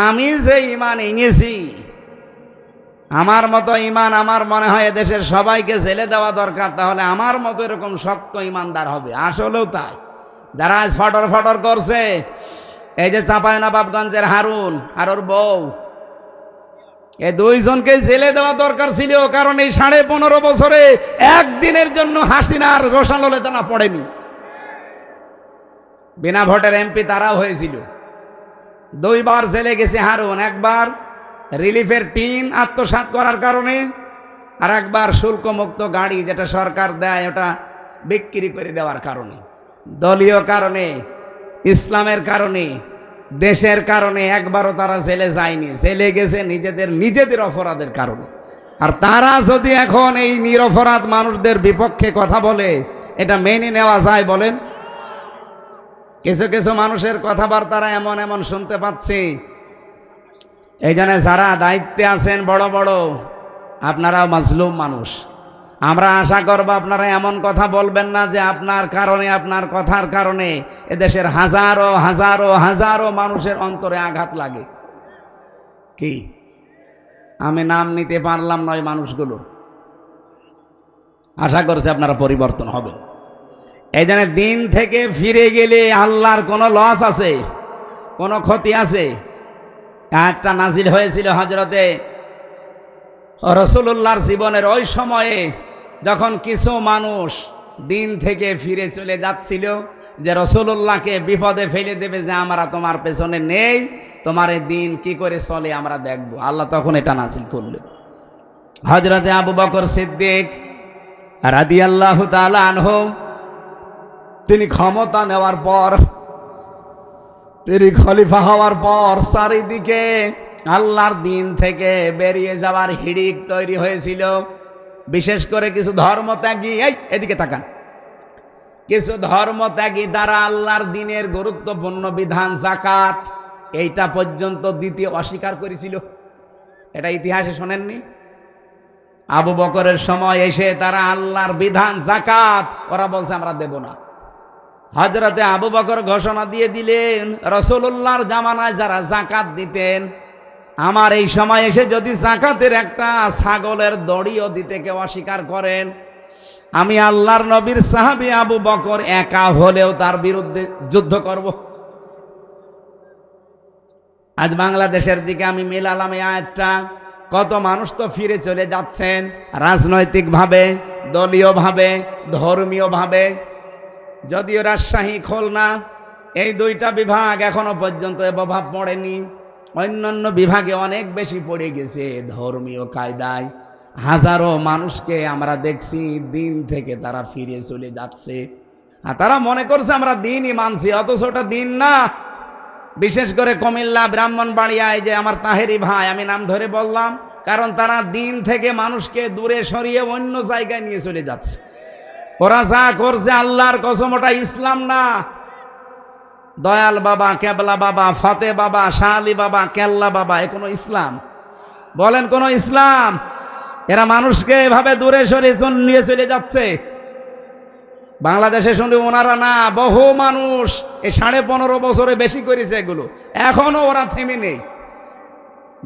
আমি যে ইমান এনেছি, আমার মতো ইমান আমার মনে হয় দেশের সবাইকে জেলে দেওয়া দরকার, তাহলে আমার মতো এরকম শক্ত ইমানদার হবে। আসলেও তাই। যারা আজ ফটর ফটর করছে, এই যে চাঁপাইনবাবগঞ্জের হারুন আর ওর বউ, এই 2 জনকে জেলে দেওয়া দরকার ছিল, কারণ এই 15.5 বছরে একদিনের জন্য হাসিনার রোষানলে পড়েনি। বিনা ভোটের এমপি তারাও হয়েছিল। 2 বার জেলে গেছে হারুন, একবার রিলিফের টিন আত্মসাৎ করার কারণে, আর একবার শুল্কমুক্ত গাড়ি যেটা সরকার দেয় ওটা বিক্রি করে দেওয়ার কারণে। দলীয় কারণে, ইসলামের কারণে, দেশের কারণে একবারও তারা জেলে যায়নি। জেলে গেছে নিজেদের অপরাধের কারণে। আর তারা যদি এখন এই নিরপরাধ মানুষদের বিপক্ষে কথা বলে, এটা মেনে নেওয়া যায় বলেন? কিছু কিছু মানুষের কথাবার্তারা এমন এমন শুনতে পাচ্ছি। এই জন্য যারা দায়িত্বে আছেন বড় বড়, আপনারাও মাজলুম মানুষ। আমরা আশা করব আপনারা এমন কথা বলবেন না যে আপনার কারণে, আপনার কথার কারণে এদেশের হাজারো হাজারো হাজারো মানুষের অন্তরে আঘাত লাগে। কি আমি নাম নিতে পারলাম নয় মানুষগুলো। আশা করছি আপনারা পরিবর্তন হবেন। এই জন্য দিন থেকে ফিরে গেলে আল্লাহর কোনো লস আছে, কোনো ক্ষতি আছে? আয়াতটা নাজিল হয়েছিল হযরতে রাসূলুল্লাহর জীবনের ওই সময়ে, যখন কিছু মানুষ দিন থেকে ফিরে চলে যাচ্ছিল, যে রাসূলুল্লাহকে বিপদে ফেলে দেবে, যে আমরা তোমার পেছনে নেই, তোমার এই দিন কি করে চলে আমরা দেখব। আল্লাহ তখন এটা নাজিল করলেন। হযরতে আবু বকর সিদ্দিক রাদিয়াল্লাহু তাআলা আনহু, তিনি ক্ষমতা নেওয়ার পর, তিনি খলিফা হওয়ার পর চারিদিকে আল্লাহর দিন থেকে বেরিয়ে যাওয়ার হিড়িক তৈরি হয়েছিল। বিশেষ করে কিছু ধর্মত্যাগী, এদিকে তাকান, কিছু ধর্মত্যাগী দ্বারা আল্লাহর দিনের গুরুত্বপূর্ণ বিধান যাকাত এইটা পর্যন্ত দিতে অস্বীকার করেছিল। এটা ইতিহাসে শোনেননি? আবু বকরের সময় এসে তারা আল্লাহর বিধান যাকাত ওরা বলছে আমরা দেব না। হযরতে আবু বকর ঘোষণা দিয়ে দিলেন, রাসূলুল্লাহর জামানায় যারা যাকাত দিতেন, আমার এই সময় এসে যদি যাকাতের একটা ছাগলের দড়িও দিতে কেউ অস্বীকার করেন, আমি আল্লাহর নবীর সাহাবী আবু বকর একা হলেও তার বিরুদ্ধে যুদ্ধ করব। আজ বাংলাদেশের দিকে আমি মেলালাম এই আয়াতটা। কত মানুষ তো ফিরে চলে যাচ্ছেন, রাজনৈতিকভাবে, দলীয়ভাবে, ধর্মীয়ভাবে। যদিও রাজশাহী, খুলনা এই 2টা বিভাগ এখনো পর্যন্ত এ প্রভাব পড়েনি, অন্যান্য বিভাগে অনেক বেশি পড়ে গেছে ধর্মীয় কায়দায়। হাজারো মানুষকে আমরা দেখছি দিন থেকে তারা ফিরে চলে যাচ্ছে, আর তারা মনে করছে আমরা দিনই মানছি, অথচ ওটা দিন না। বিশেষ করে কুমিল্লা, ব্রাহ্মণবাড়িয়ায় যে আমার তাহেরি ভাই, আমি নাম ধরে বললাম, কারণ তারা দিন থেকে মানুষকে দূরে সরিয়ে অন্য জায়গায় নিয়ে চলে যাচ্ছে। ওরা যা করছে আল্লাহর কসম ওটা ইসলাম না। দয়াল বাবা, কেবলা বাবা, ফতে বাবা, শাহ আলী বাবা, কেল্লা বাবা, এ কোনো ইসলাম? বলেন কোনো ইসলাম? এরা মানুষকে এভাবে দূরে সরে নিয়ে চলে যাচ্ছে। বাংলাদেশে শুনে ওনারা না, বহু মানুষ এই 15.5 বছরে বেশি করেছে এগুলো, এখনো ওরা থেমে নেই।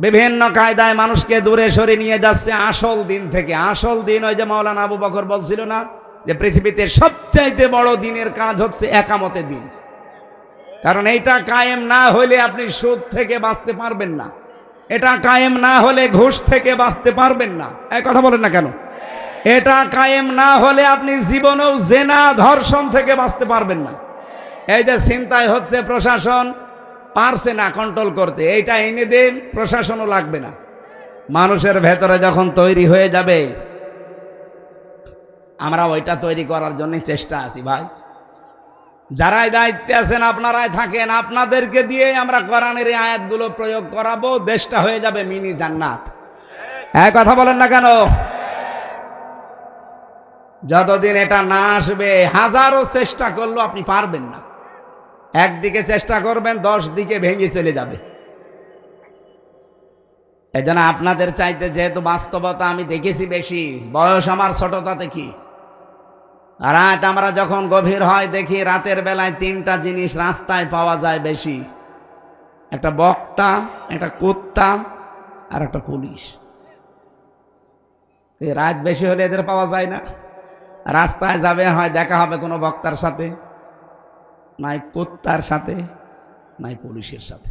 বিভিন্ন কায়দায় মানুষকে দূরে সরে নিয়ে যাচ্ছে আসল দিন থেকে। আসল দিন ওই যে মাওলানা আবু বকর বলছিল না, যে পৃথিবীতে সবচাইতে বড় দিনের কাজ হচ্ছে একামতে দিন। কারণ এইটা কায়েম না হলে আপনি সুদ থেকে বাঁচতে পারবেন না, এটা কায়েম না হলে ঘুষ থেকে বাঁচতে পারবেন না। এই কথা বলেন না কেন? এটা কায়েম না হলে আপনি জীবনেও জেনা ধর্ষণ থেকে বাঁচতে পারবেন না। এই যে ছিনতাই হচ্ছে, প্রশাসন পারছে না কন্ট্রোল করতে, এইটা এনে দেন, প্রশাসনও লাগবে না। মানুষের ভেতরে যখন তৈরি হয়ে যাবে, আমরা ওইটা তৈরি করার জন্য চেষ্টা আছি ভাই। যারাই দায়িত্বে আছেন আপনারাই থাকেন, আপনাদেরকে দিয়ে আমরা কোরআনের এই আয়াতগুলো প্রয়োগ করাবো, দেশটা হয়ে যাবে মিনি জান্নাত। এক কথা বলেন না কেন? যতদিন এটা না আসবে, হাজারো চেষ্টা করলেও আপনি পারবেন না। একদিকে চেষ্টা করবেন, 10 দিকে ভেঙে চলে যাবে। এই জন্য আপনাদের চাইতে যেহেতু বাস্তবতা আমি দেখেছি বেশি, বয়স আমার ছোটতাতে কি, রাত আমরা যখন গভীর হয় দেখি রাতের বেলায় 3টা জিনিস রাস্তায় পাওয়া যায় বেশি, একটা বক্তা, একটা কুত্তা আর একটা পুলিশ। এই রাত বেশি হলে এদের পাওয়া যায় না। রাস্তায় যাবে, হয় দেখা হবে কোনো বক্তার সাথে, নাই কুত্তার সাথে, নাই পুলিশের সাথে।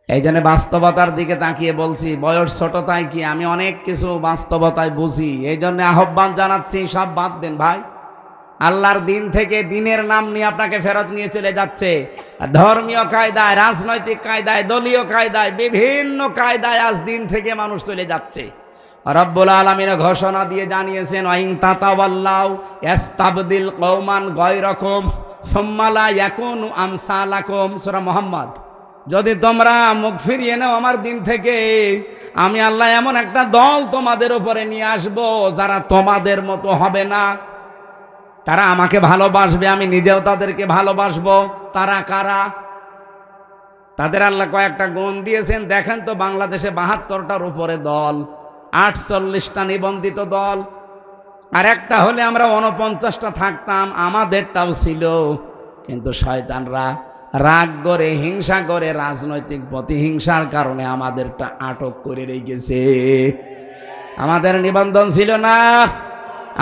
এই জন্য বাস্তবতার দিকে তাকিয়ে বলছি, বয়স ছোটতায় কি, আমি অনেক কিছু বাস্তবতায় বুঝি। এই জন্য আহ্বান জানাচ্ছি, সব বাদ দেন ভাই। আল্লাহর দিন থেকে দিনের নাম নিয়ে আপনাকে ফেরত নিয়ে চলে যাচ্ছে। ধর্মীয় কায়দায়, রাজনৈতিক কায়দায়, দলীয় কায়দায়, বিভিন্ন কায়দায় আজ দিন থেকে মানুষ চলে যাচ্ছে। রব্বুল আলামিন ঘোষণা দিয়ে জানিয়েছেন, ওয়াইন তাতাওয়াল্লাউ ইস্তাবদিল কওমান গায়রাকুম সুম্মা লা ইয়াকুনু আমসালাকুম। সূরা মুহাম্মদ। যদি তোমরা মুখ ফিরিয়ে নাও আমার দিন থেকে, আমি আল্লাহ এমন একটা দল তোমাদের উপরে নিয়ে আসবো যারা তোমাদের মতো হবে না। তারা আমাকে ভালোবাসবে, আমি নিজেও তাদেরকে ভালোবাসবো। তারা কারা? তাদের আল্লাহ কয়েকটা গুণ দিয়েছেন। দেখেন তো, বাংলাদেশে 72টার উপরে দল, 48টা নিবন্ধিত দল, আর একটা হলে আমরা 49টা থাকতাম, আমাদেরটাও ছিল। কিন্তু শয়তানরা রাগ করে, হিংসা করে, রাজনৈতিক প্রতিহিংসার কারণে আমাদেরটা আটক করে রেখেছে। আমাদের নিবন্ধন ছিল না,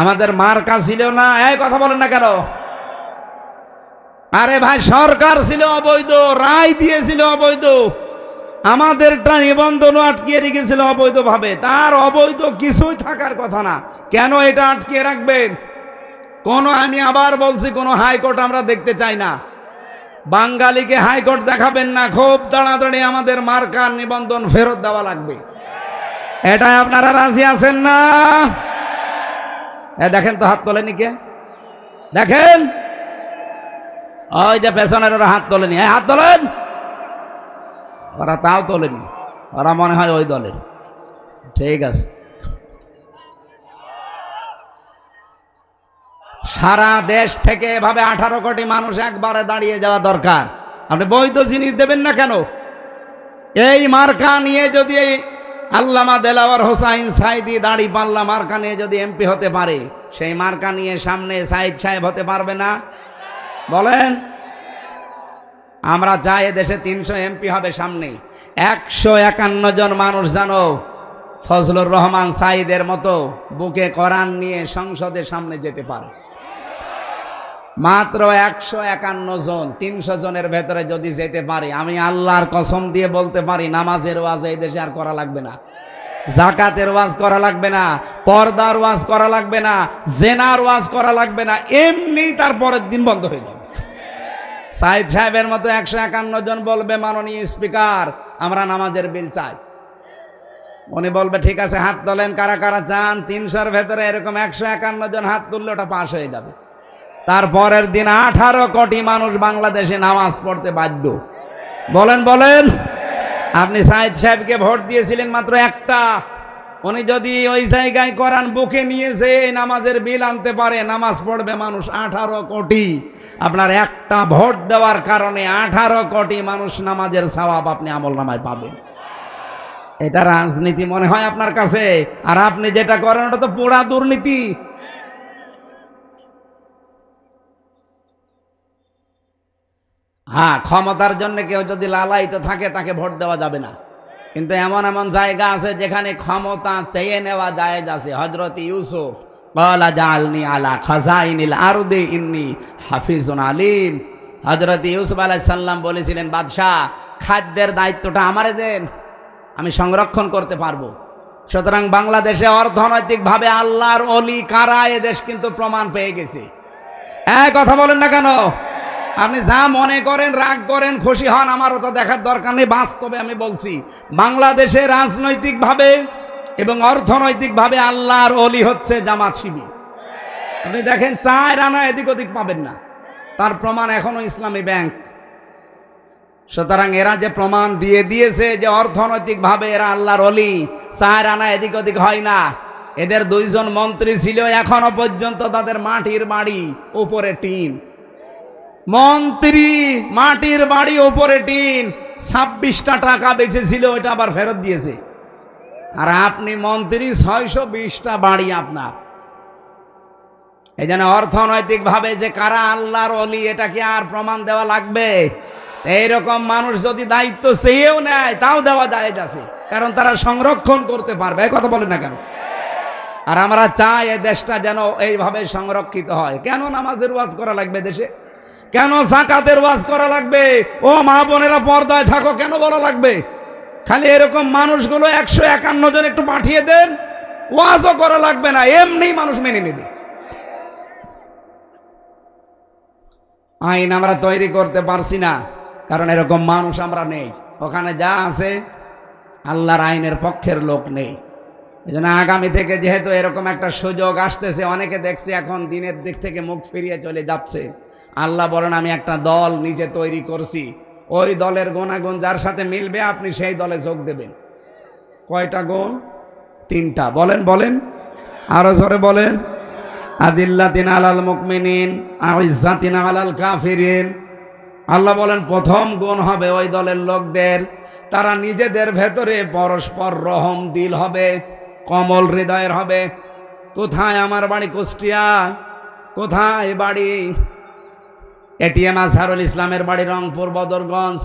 আমাদের মার্কা ছিল না। এই কথা বলেন না কেন? আরে ভাই, সরকার ছিল অবৈধ, রায় দিয়েছিল অবৈধ, আমাদেরটা নিবন্ধনও আটকিয়ে রেখেছিল অবৈধভাবে। তার অবৈধ কিছুই থাকার কথা না, কেন এটা আটকিয়ে রাখবেন? আমি আবার বলছি, কোনো হাইকোর্ট আমরা দেখতে চাই না। বাঙালিকে হাইকোর্ট দেখাবেন না, খুব তাড়াতাড়ি আমাদের মার্কার নিবন্ধন ফেরত দেওয়া লাগবে। এটা আপনারা রাজি আছেন না? দেখেন তো, হাত তোলেনি কে? দেখেন, ওই যে পেছনের ওরা হাত তোলেনি। হাত তোলেন। ওরা তাও তোলেনি, ওরা মনে হয় ওই দলের। ঠিক আছে, সারা দেশ থেকে এভাবে 18 কোটি মানুষ একবারে দাঁড়িয়ে যাওয়া দরকার। আপনি বৈধ জিনিস দেবেন না কেন? এই মার্কা নিয়ে যদি আল্লামা দেলাওয়ার হোসাইন সাইদি দাড়ি পাল্লা মার্কা নিয়ে যদি এমপি হতে পারে, সেই মার্কা নিয়ে সামনে সাইদ সাহেব হতে পারবে না? বলেন। আমরা চাই এদেশে 300 এমপি হবে সামনে। 151 জন মানুষ জানো ফজলুর রহমান সাইদের মতো বুকে কোরআন নিয়ে সংসদের সামনে যেতে পারে। মাত্র 151 জন। 300 জনের ভেতরে যদি যেতে পারে, আমি আল্লাহর কসম দিয়ে বলতে পারি, নামাজের ওয়াজ এই দেশে আর করা লাগবে না, জাকাতের ওয়াজ করা লাগবে না, পর্দার ওয়াজ করা লাগবে না, জেনার ওয়াজ করা লাগবে না, এমনি তার পরের দিন বন্ধ হয়ে যাবে। সাইদ সাহেবের মতো 151 জন বলবে, মাননীয় স্পিকার, আমরা নামাজের বিল চাই। উনি বলবে, ঠিক আছে, হাত তোলেন কারা কারা চান। 300-র ভেতরে এরকম 151 জন হাত তুললে ওটা পাশ হয়ে যাবে। তারপরের দিন 18 কোটি মানুষ বাংলাদেশে নামাজ পড়তে বাধ্য। বলেন বলেন। আপনি সাইদ সাহেবকে ভোট দিয়েছিলেন মাত্র একটা, উনি যদি ওই জায়গায় কোরআন বুকে নিয়েছে নামাজের বিল আনতে পারে, নামাজ পড়বে মানুষ 18 কোটি। আপনার একটা ভোট দেওয়ার কারণে 18 কোটি মানুষ নামাজের সওয়াব আপনি আমলনামায় পাবেন। এটা রাজনীতি মনে হয় আপনার কাছে? আর আপনি যেটা করেন ওটা তো পুরা দুর্নীতি। হ্যাঁ, ক্ষমতার জন্য কেউ যদি লালায়িত থাকে তাকে ভোট দেওয়া যাবে না, কিন্তু এমন এমন জায়গা আছে যেখানে ক্ষমতা চেয়ে নেওয়া জায়েজ আছে। হযরত ইউসুফ ক্বালা জাআলনি আলা খাযাইনিল আরদি ইন্নী হাফিজুন আলিম। হযরত ইউসুফ আলাইহিস সালাম বলেছিলেন, বাদশাহ খাদ্যের দায়িত্বটা আমারে দেন, আমি সংরক্ষণ করতে পারবো। সুতরাং বাংলাদেশে অর্থনৈতিকভাবে আল্লাহর ওলি কারা এ দেশ কিন্তু প্রমাণ পেয়ে গেছে। এক কথা বলেন না কেন? আপনি যা মনে করেন, রাগ করেন, খুশি হন, আমারও তো দেখার দরকার নেই। বাস্তবে আমি বলছি, বাংলাদেশে রাজনৈতিকভাবে এবং অর্থনৈতিকভাবে আল্লাহর ওলি হচ্ছে জামাত শিবির। আপনি দেখেন 4 আনা এদিক ওদিক পাবেন না, তার প্রমাণ এখনো ইসলামী ব্যাংক। সুতরাং এরা যে প্রমাণ দিয়ে দিয়েছে যে অর্থনৈতিকভাবে এরা আল্লাহর ওলি, 4 আনা এদিক ওদিক হয় না। এদের 2 জন মন্ত্রী ছিল, এখনো পর্যন্ত তাদের মাটির বাড়ি উপরে টিন। মন্ত্রী মাটির বাড়ি উপরে টিন, 26টা টাকা বেঁচেছিল, ওইটা আবার ফেরত দিয়েছে। আর আপনি মন্ত্রী, 620টা বাড়ি আপনার। এই জন্য অর্থনৈতিকভাবে যে কারা আল্লাহর ওলি এটা কি আর প্রমাণ দেওয়া লাগবে? এইরকম মানুষ যদি দায়িত্ব চেয়েও নেয় তাও দেওয়া জায়েজ আছে, কারণ তারা সংরক্ষণ করতে পারবে। এই কথা বলেন না কেন? আর আমরা চাই এই দেশটা যেন এইভাবে সংরক্ষিত হয়। কেন নামাজের ওয়াজ করা লাগবে দেশে? কেন যাকাতের ওয়াজ করা লাগবে? ও মা বোনেরা পর্দায় থাকো কেন বলা লাগবে? খালি এরকম মানুষগুলো 151 জন একটু পাঠিয়ে দেন, ওয়াজও করা লাগবে না, এমনি মানুষ মেনে নেবে। আইন আমরা তৈরি করতে পারছি না, কারণ এরকম মানুষ আমরা নেই। ওখানে যা আছে আল্লাহর আইনের পক্ষের লোক নেই। এই জন্য আগামী থেকে যেহেতু এরকম একটা সুযোগ আসতেছে, অনেকে দেখছে এখন দিনের দিক থেকে মুখ ফিরিয়ে চলে যাচ্ছে। আল্লাহ বলেন, আমি একটা দল নিজে তৈরি করছি, ওই দলের গুণাগুণ যার সাথে মিলবে আপনি সেই দলে যোগ দেবেন। কয়টা গুণ? 3টা। বলেন বলেন, আরো জোরে বলেন। আদিল্লাতিন আলাল মুমিনিন আইজ্জাতিন আলাল কাফিরিন। আল্লাহ বলেন প্রথম গুণ হবে ওই দলের লোকদের, তারা নিজেদের ভেতরে পরস্পর রহম দিল হবে, কমল হৃদয়ের হবে। কোথায়? আমার বাড়ি কুষ্টিয়া। কোথায় বাড়ি? এটিএম আজহারুল ইসলামের বাড়ি রংপুর বদরগঞ্জ।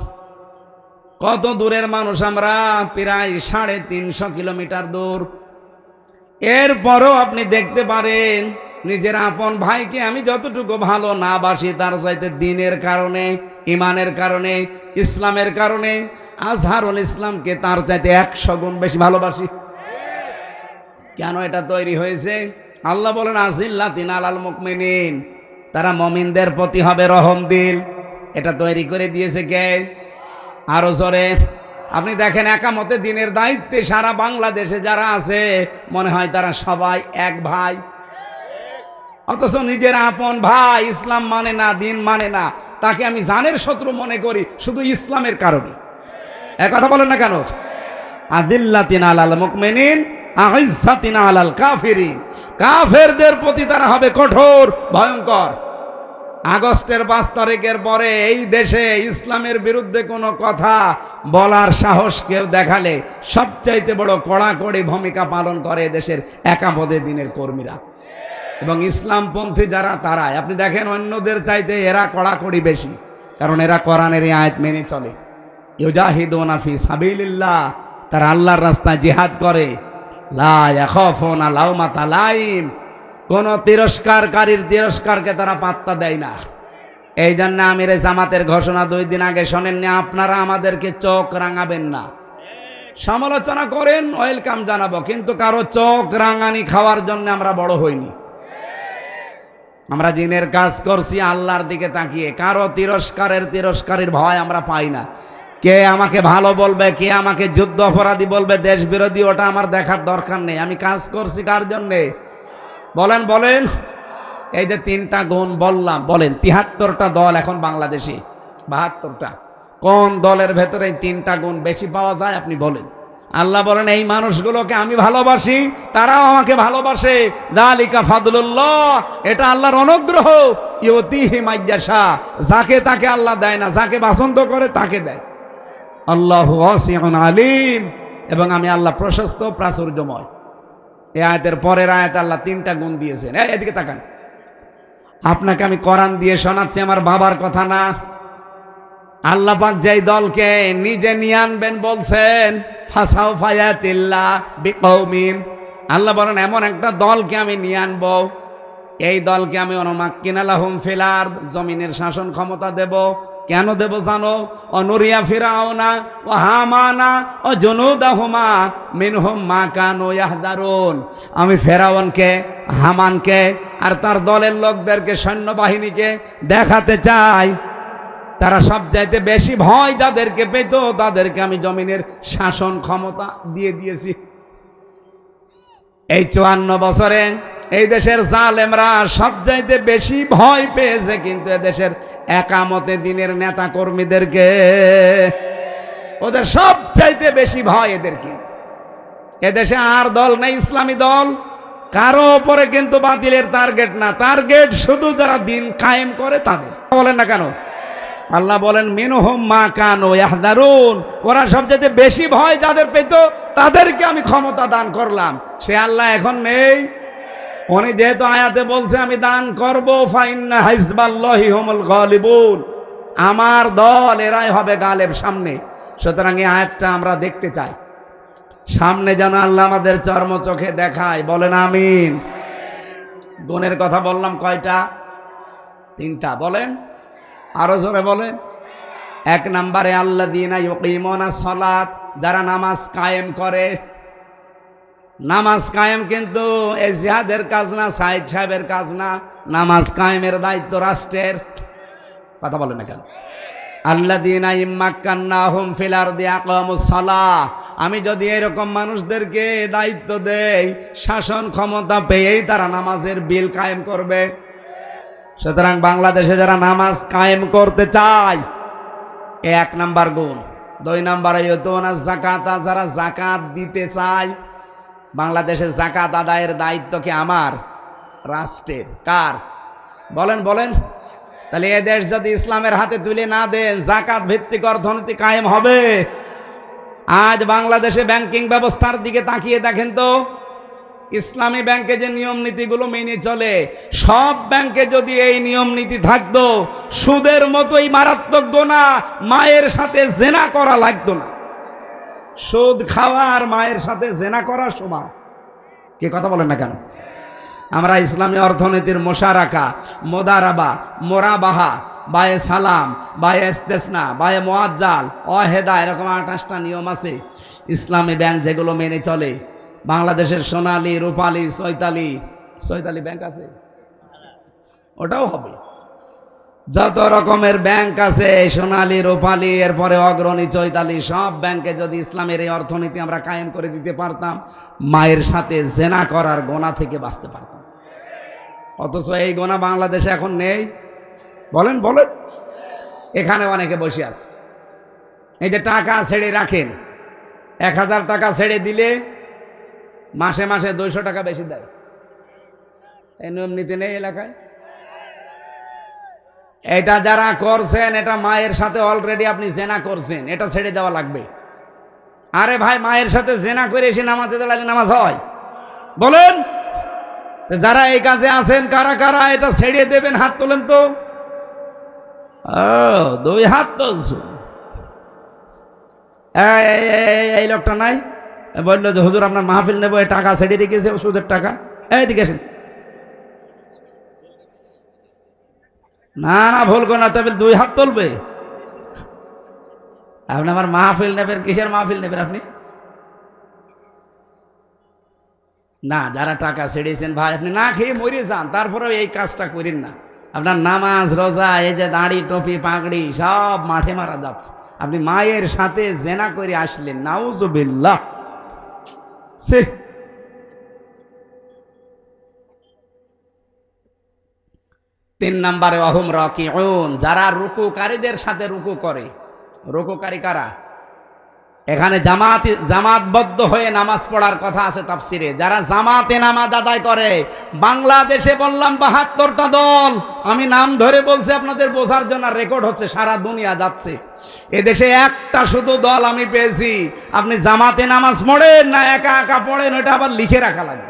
কত দূরের মানুষ আমরা? প্রায় 350 কিলোমিটার দূর। এরপরও আপনি দেখতে পারেন নিজের আপন ভাইকে আমি যতটুকু ভালো না বাসি, তার চাইতে দিনের কারণে, ইমানের কারণে, ইসলামের কারণে আজহারুল ইসলামকে তার চাইতে 100 গুণ বেশি ভালোবাসি। কেন এটা তৈরি হয়েছে? আল্লাহ বলেন আজিল্লাতিন আলাল মুমিনিন, তারা মুমিনদের প্রতি হবে রহম দিল। এটা তৈরি করে দিয়েছে কে? আরো জোরে। আপনি দেখেন একামতে দিনের দায়িত্বে সারা বাংলাদেশে যারা আছে মনে হয় তারা সবাই এক ভাই, অথচ নিজের আপন ভাই ইসলাম মানে না, দিন মানে না, তাকে আমি জানের শত্রু মনে করি শুধু ইসলামের কারণে। এক কথা বলেন না কেন? আদিল্লাতিন আলাল মুমিনিন আইজ্জাতিন আলাল কাফিরিন, কাফেরদের প্রতি তারা হবে কঠোর, ভয়ঙ্কর। আগস্টের 5 তারিখের পরে এই দেশে ইসলামের বিরুদ্ধে কোনো কথা বলার সাহস কেউ দেখালে সবচাইতে বড় কড়াকড়ি ভূমিকা পালন করে দেশের একামতে দিনের কর্মীরা এবং ইসলামপন্থী যারা, তারাই। আপনি দেখেন অন্যদের চাইতে এরা কড়াকড়ি বেশি, কারণ এরা কোরআনের আয়াত মেনে চলে। ইউজাহিদুনা ফি সাবিলিল্লাহ, তারা আল্লাহর রাস্তায় জিহাদ করে। লা ইয়াখাফুনা লাউমাতা লাইম, কোন তিরস্কারকারীর তিরস্কারকে তারা পাত্তা দেয় না। এই জন্য আমিরে জামাতের ঘোষণা 2 দিন আগে শোনেননি, আপনারা আমাদেরকে চোখ রাঙাবেন না। সমালোচনা করেন, ওয়েলকাম জানাবো, কিন্তু কারো চোখ রাঙানি খাওয়ার জন্য আমরা বড় হইনি। আমরা দিনের কাজ করছি আল্লাহর দিকে তাকিয়ে, কারো তিরস্কারের ভয় আমরা পাই না। কে আমাকে ভালো বলবে, কে আমাকে যুদ্ধ অপরাধী বলবে, দেশ বিরোধী, ওটা আমার দেখার দরকার নেই। আমি কাজ করছি কার জন্যে? বলেন বলেন। এই যে 3টা গুণ বললাম, বলেন 73টা দল এখন বাংলাদেশে, 72টা, কোন দলের ভেতরে এই 3টা গুণ বেশি পাওয়া যায় আপনি বলেন? আল্লাহ বলেন এই মানুষগুলোকে আমি ভালোবাসি, তারাও আমাকে ভালোবাসে। যালিকা ফাদলুল্লাহ, এটা আল্লাহর অনুগ্রহ। ইউতিহি মাইয়াশা, যাকে তাকে আল্লাহ দেয় না, যাকে পছন্দ করে তাকে দেয়। আল্লাহু ওয়াসিউন আলিম, এবং আমি আল্লাহ প্রশস্ত প্রাচুর্যময়। এই আয়াতের পরের আয়াতে আল্লাহ 3টা গুণ দিয়েছেন। এদিকে তাকান, আপনাকে আমি কোরআন দিয়ে শোনাচ্ছি, আমার বাবার কথা না। আল্লাহ পাক যেই দলকে নিজে নিয়ে আনবেন বলছেন, ফাসাউফা ইয়াতিল্লাহ বিকৌমিন, আল্লাহ বলেন এমন একটা দলকে আমি নিয়ে আনবো, এই দলকে আমি অনুমাক্কিনা লাহুম ফিল আরদ, জমিনের শাসন ক্ষমতা দেব। কেন দেব জানো? অনুরিয়া ফিরাউনা ও হামানা ও জুনুদাহুমা মিনহুম মা কানু ইয়াহদারুন, আমি ফেরাউনকে, হামানকে আর তার দলের লোকদেরকে, সৈন্যবাহিনীকে দেখাতে চাই তারা সবচাইতে বেশি ভয় যাদেরকে পেত তাদেরকে আমি জমিনের শাসন ক্ষমতা দিয়ে দিয়েছি। এই 54 বছরে এই দেশের জালেমরা সবচাইতে বেশি ভয় পেয়েছে কিন্তু এদেশের একামতে দিনের নেতা কর্মীদেরকে, ওদের সবচাইতে বেশি ভয় এদেরকে। এদেশে আর দল নেই ইসলামী দল, কারো ওপরে কিন্তু বাতিলের টার্গেট না, টার্গেট শুধু যারা দিন কায়েম করে তাদের। বলেন না কেন? আল্লাহ বলেন মিনহুম মা কানু ইয়াহদারুন, ওরা সবচেয়ে বেশি ভয় যাদের পেত তাদেরকে আমি ক্ষমতা দান করলাম। সে আল্লাহ এখন নেই। উনি যেহেতু আয়াতে বলছে আমি দান করব, ফাইন্না হিজবাল্লাহি হুমুল গালিবুন, আমার দল এরাই হবে গালেব সামনে। সুতরাং এই আয়াতটা আমরা দেখতে চাই, সামনে যেন আল্লাহ আমাদের চর্ম চোখে দেখায়। বলেন আমিন। গুণের কথা বললাম কয়টা? 3টা। বলেন আরো জোরে বলেন। 1 নম্বরে আল্লাযীনা ইউকিমুনাস সালাত, যারা নামাজ কায়েম করে। নামাজ কায়েম কিন্তু এই জিহাদের কাজ না, সাইদ সাহেবের কাজ না, নামাজ কায়েমের দায়িত্ব রাষ্ট্রের। কথা বলেন না কেন? আল্লাযীনা ইম্মাক্কান্নাহুম ফিল আরদি আকামুস সালাহ, আমি যদি এরকম মানুষদেরকে দায়িত্ব দেই, শাসন ক্ষমতা পেয়েই তারা নামাজের বিল কায়েম করবে। সুতরাং বাংলাদেশে যারা নামাজ কায়েম করতে চায়, 1 নাম্বার গুণ। 2 নাম্বারে ইউতুনা যাকাতা, যারা যাকাত দিতে চায়। বাংলাদেশে যাকাত আদায়ের দায়িত্ব কি আমার? রাষ্ট্রের। কার? বলেন বলেন। তাহলে এ দেশ যদি ইসলামের হাতে তুলে না দেন, যাকাত ভিত্তিক অর্থনীতি কায়েম হবে? আজ বাংলাদেশে ব্যাংকিং ব্যবস্থার দিকে তাকিয়ে দেখেন তো, ইসলামী ব্যাংকে যে নিয়ম নীতিগুলো মেনে চলে, সব ব্যাংকে যদি এই নিয়ম নীতি থাকতো, সুদের মতোই মারাত্মক গোনা, মায়ের সাথে জেনা করা লাগতো না। সুদ খাওয়া আর মায়ের সাথে জেনা করা সমান। কে কথা বলেন না কেন? আমরা ইসলামী অর্থনীতির মোশারাকা, মোদারাবা, মোরাবাহা, বায়ে সালাম, বায়ে ইস্তেসনা, বায়ে মুআজ্জাল, অহেদা, এরকম 28টা নিয়ম আছে ইসলামী ব্যাংক যেগুলো মেনে চলে। বাংলাদেশের সোনালী, রূপালী, চৈতালি ব্যাংক আছে, ওটাও হবে। যত রকমের ব্যাংক আছে, সোনালী, রূপালী, এরপরে অগ্রণী, চৈতালি, সব ব্যাংকে যদি ইসলামের এই অর্থনীতি আমরা কায়েম করে দিতে পারতাম, মায়ের সাথে জেনা করার গোনা থেকে বাঁচতে পারতাম। অথচ এই গোনা বাংলাদেশে এখন নেই। বলেন বলেন। এখানে অনেকে বসে আছে, এই যে টাকা ছেড়ে রাখেন, 1000 টাকা ছেড়ে দিলে মাসে মাসে 200 টাকা বেশি দেয়। এই নিয়ম নীতি নেই এলাকায়? এটা যারা করছেন, এটা মায়ের সাথে অলরেডি আপনি জেনা করছেন, এটা ছেড়ে দেওয়া লাগবে। আরে ভাই, মায়ের সাথে জেনা করে এসে নামাজে দাঁড়ালে নামাজ হয়? বলেন। যারা এই কাজে আছেন, কারা কারা এটা ছেড়ে দেবেন? হাত তোলেন তো। 2 হাত তুলছো। এই লোকটা নাই, বললো যে হুজুর আপনার মাহফিল নেবো, এই টাকা ছেড়ে রেখেছে, সুদের টাকা। এইদিকে আসেন। না না, ভুল করে না, তবে 2 হাত তুলবে। আপনি আমার মাহফিল নেবেন? কিসের মাহফিল নেবেন আপনি? না, যারা টাকা ছেড়েছেন ভাই, আপনি না খেয়ে মরে যান, তারপরেও এই কাজটা করেন না। আপনার নামাজ, রোজা, এই যে দাড়ি, টুপি, পাগড়ি সব মাঠে মারা যাচ্ছে। আপনি মায়ের সাথে জেনা করে আসলেন, নাউজুবিল্লাহ। 3 নম্বরে ওয়াহুম রাকিউন, যারা রুকুকারীদের সাথে রুকু করে। রুকুকারী কারা? এখানে জামাতবদ্ধ হয়ে নামাজ পড়ার কথা আছে তাফসিরে। যারা জামাতে নামাজ আদায় করে, বাংলাদেশে বললাম 72টা দল, আমি নাম ধরে বলছি আপনাদের বোঝার জন্য, রেকর্ড হচ্ছে, সারা দুনিয়া যাচ্ছে। এদেশে একটা শুধু দল আমি পেয়েছি, আপনি জামাতে নামাজ পড়েন না একা একা পড়েন, ওটা আবার লিখে রাখা লাগে।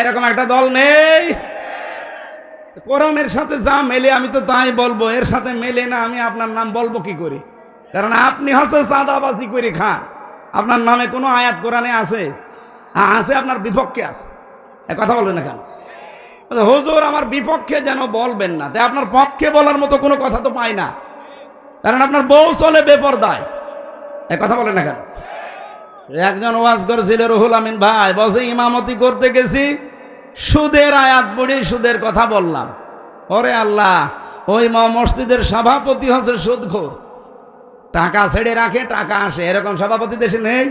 এরকম একটা দল নেই। কোরআনের সাথে যা মেলে আমি তো তাই বলবো, এর সাথে মেলে না আমি আপনার নাম বলবো কি করে? কারণ আপনি হচ্ছে চাঁদাবাজি করে খান, আপনার নামে কোনো আয়াত কোরআনে আছে? আছে, আপনার বিপক্ষে আছে। কথা বলবেন না কেন? হুজুর আমার বিপক্ষে যেন বলবেন না, তাই আপনার পক্ষে বলার মতো কোনো কথা তো পাই না, কারণ আপনার বউ চলে বেপরদায়। কথা বলেন না কেন? একজন ওয়াজ করেছিল রুহুল আমিন ভাই, বলছে ইমামতি করতে গেছি, সুদের আয়াত পড়ে সুদের কথা বললাম। ওরে আল্লাহ, ওই মসজিদের সভাপতি হচ্ছে সুদখোর, টাকা ছেড়ে রাখে টাকা আসে, এরকম সভাপতি দেশে নেই।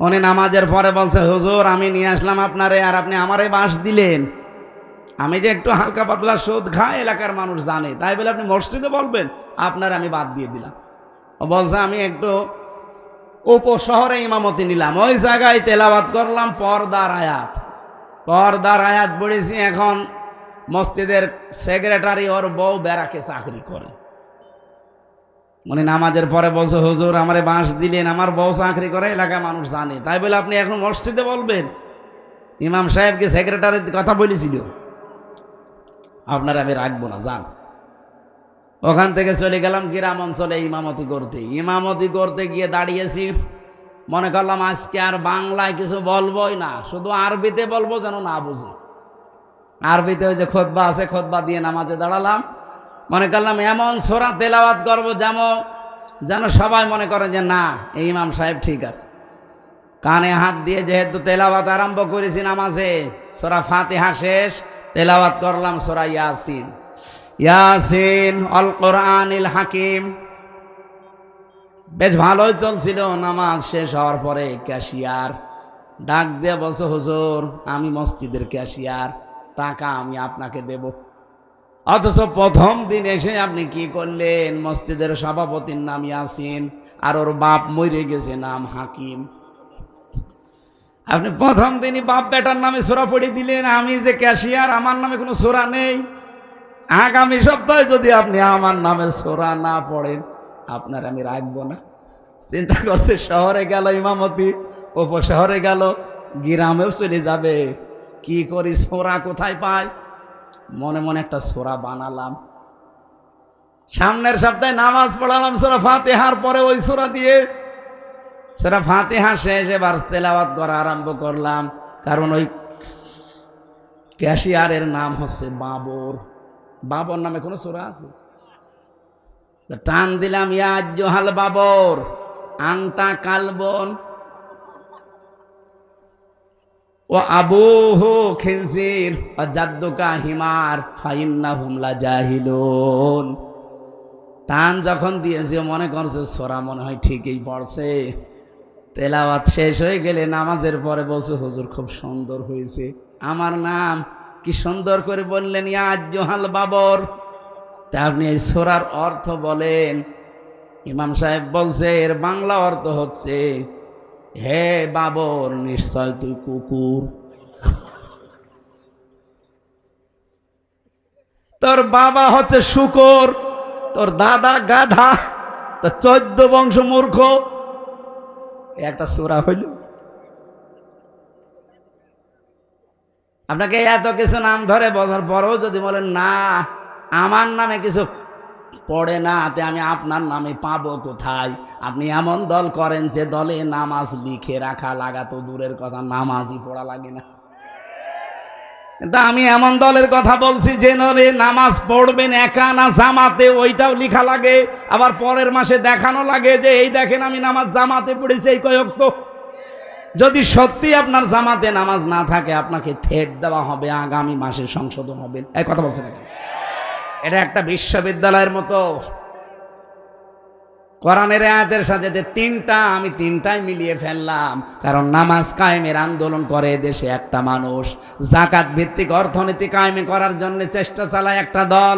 উনি নামাজের পরে বলছে, হুজুর আমি নিয়ে আসলাম আপনারে, আর আপনি আমারে বাস দিলেন। আমি যে একটু হালকা পাতলা সুদ খাই, এলাকার মানুষ জানে, তাই বলে আপনি মসজিদে বলবেন? আপনার আমি বাদ দিয়ে দিলাম। ও বলছে আমি একটু উপশহরে ইমামতি নিলাম, ওই জায়গায় তেলাওয়াত করলাম পর্দার আয়াত, পর্দার আয়াত পড়েছি। এখন মসজিদের সেক্রেটারি ওর বউ ব্যারাকে চাকরি করে, উনি নামাজের পরে বলছে, হুজুর আমারে বাঁশ দিলেন, আমার বউ চাকরি করে, এলাকার মানুষ জানে, তাই বলে আপনি এখন মসজিদে বলবেন? ইমাম সাহেবকে সেক্রেটারির কথা বলেছিল, আপনারা আমি রাখবো না, যান। ওখান থেকে চলে গেলাম গ্রাম অঞ্চলে ইমামতি করতে গিয়ে দাঁড়িয়েছি, মনে করলাম আজকে আর বাংলায় কিছু বলবোই না, শুধু আরবিতে বলবো যেন না বুঝে। আরবিতে ওই যে খুতবা আছে, খুতবা দিয়ে নামাজে দাঁড়ালাম। মনে করলাম এমন সূরা তেলাওয়াত করবো যেন সবাই মনে করে যে না, এই ইমাম সাহেব ঠিক আছে। কানে হাত দিয়ে যেহেতু তেলাওয়াত আরম্ভ করেছি নামাজে, সূরা ফাতিহা শেষ, তেলাওয়াত করলাম সূরা ইয়াসিন। ইয়াসিন আল কোরআনিল হাকিম। বেশ ভালোই চলছিল। নামাজ শেষ হওয়ার পরে ক্যাশিয়ার ডাক দিয়ে বলছে, হুজুর আমি মসজিদের ক্যাশিয়ার, টাকা আমি আপনাকে দেব। অথচ প্রথম দিন এসে আপনি কি করলেন? মসজিদের সভাপতির নাম ইয়াসিন, আর ওর বাপ মরে গেছে, নাম হাকিম। আপনি প্রথম দিনই বাপ বেটার নামে সূরা পড়ে দিলেন। আমি যে ক্যাশিয়ার, আমার নামে কোনো সূরা নেই। আগামী সপ্তাহে যদি আপনি আমার নামে সূরা না পড়েন, আপনার আমি রাখবো না। চিন্তা করছে, শহরে গেল ইমামতি, উপশহরে গেল, গ্রামেও চলে যাবে, কি করি, সূরা কোথায় পাই? মনে মনে একটা সূরা বানালাম। সামনের সপ্তাহে নামাজ পড়ালাম সূরা ফাতিহার পরে ওই সূরা দিয়ে। সূরা ফাতিহা শেষ, এবার তেলাওয়াত করা আরম্ভ করলাম, কারণ ওই ক্যাশিয়ারের নাম হচ্ছে বাবর। বাবর নামে কোনো সূরা আছে? টান দিলাম, ইয়া আইয়ুহাল বাবর আনতা কালবন ও আবুহু খিনজির ওয়া জাদ্দুকা হিমার ফাইন্নাহুম লাজাহিলুন। টান যখন দিয়েছে, মনে করছে সূরা মনে হয় ঠিকই পড়ছে। তেলাওয়াত শেষ হয়ে গেলে নামাজের পরে বলছে, হুজুর খুব সুন্দর হয়েছে, আমার নাম কি সুন্দর করে বললেন, ইয়া আইয়ুহাল বাবর। তা আপনি এই সূরার অর্থ বলেন। ইমাম সাহেব বলছে, এর বাংলা অর্থ হচ্ছে, হে বাবর নিশ্চয় তুই কুকুর। তোর বাবা হচ্ছে শুকর, তোর দাদা গাধা, তোর 14 বংশ মূর্খ। একটা সূরা হইল। আপনাকে এত কিছু নাম ধরে বলার পরেও যদি বলেন না আমার নামে কিছু পড়ে না, তে আমি আপনার নামে পাবো কোথায়? আপনি এমন দল করেন যে দলে নামাজ লিখে রাখা লাগা তো দূরের কথা, নামাজই পড়া লাগে না। কিন্তু আমি এমন দলের কথা বলছি যে দলে নামাজ পড়বেন একা না জামাতে, ওইটাও লিখা লাগে। আবার পরের মাসে দেখানো লাগে যে এই দেখেন আমি নামাজ জামাতে পড়েছি এই কয়েক। তো যদি সত্যি আপনার জামাতে নামাজ না থাকে, আপনাকে থেট দেওয়া হবে, আগামী মাসে সংশোধন হবে। এই কথা বলছেন না? এটা একটা বিশ্ববিদ্যালয়ের মতো। কোরআনের আয়াতের সাথে তিনটা, আমি তিনটাই মিলিয়ে ফেললাম। কারণ নামাজ কায়েমের আন্দোলন করে দেশে একটা মানুষ, জাকাত ভিত্তিক অর্থনীতি কায়েমে করার জন্য চেষ্টা চালায় একটা দল,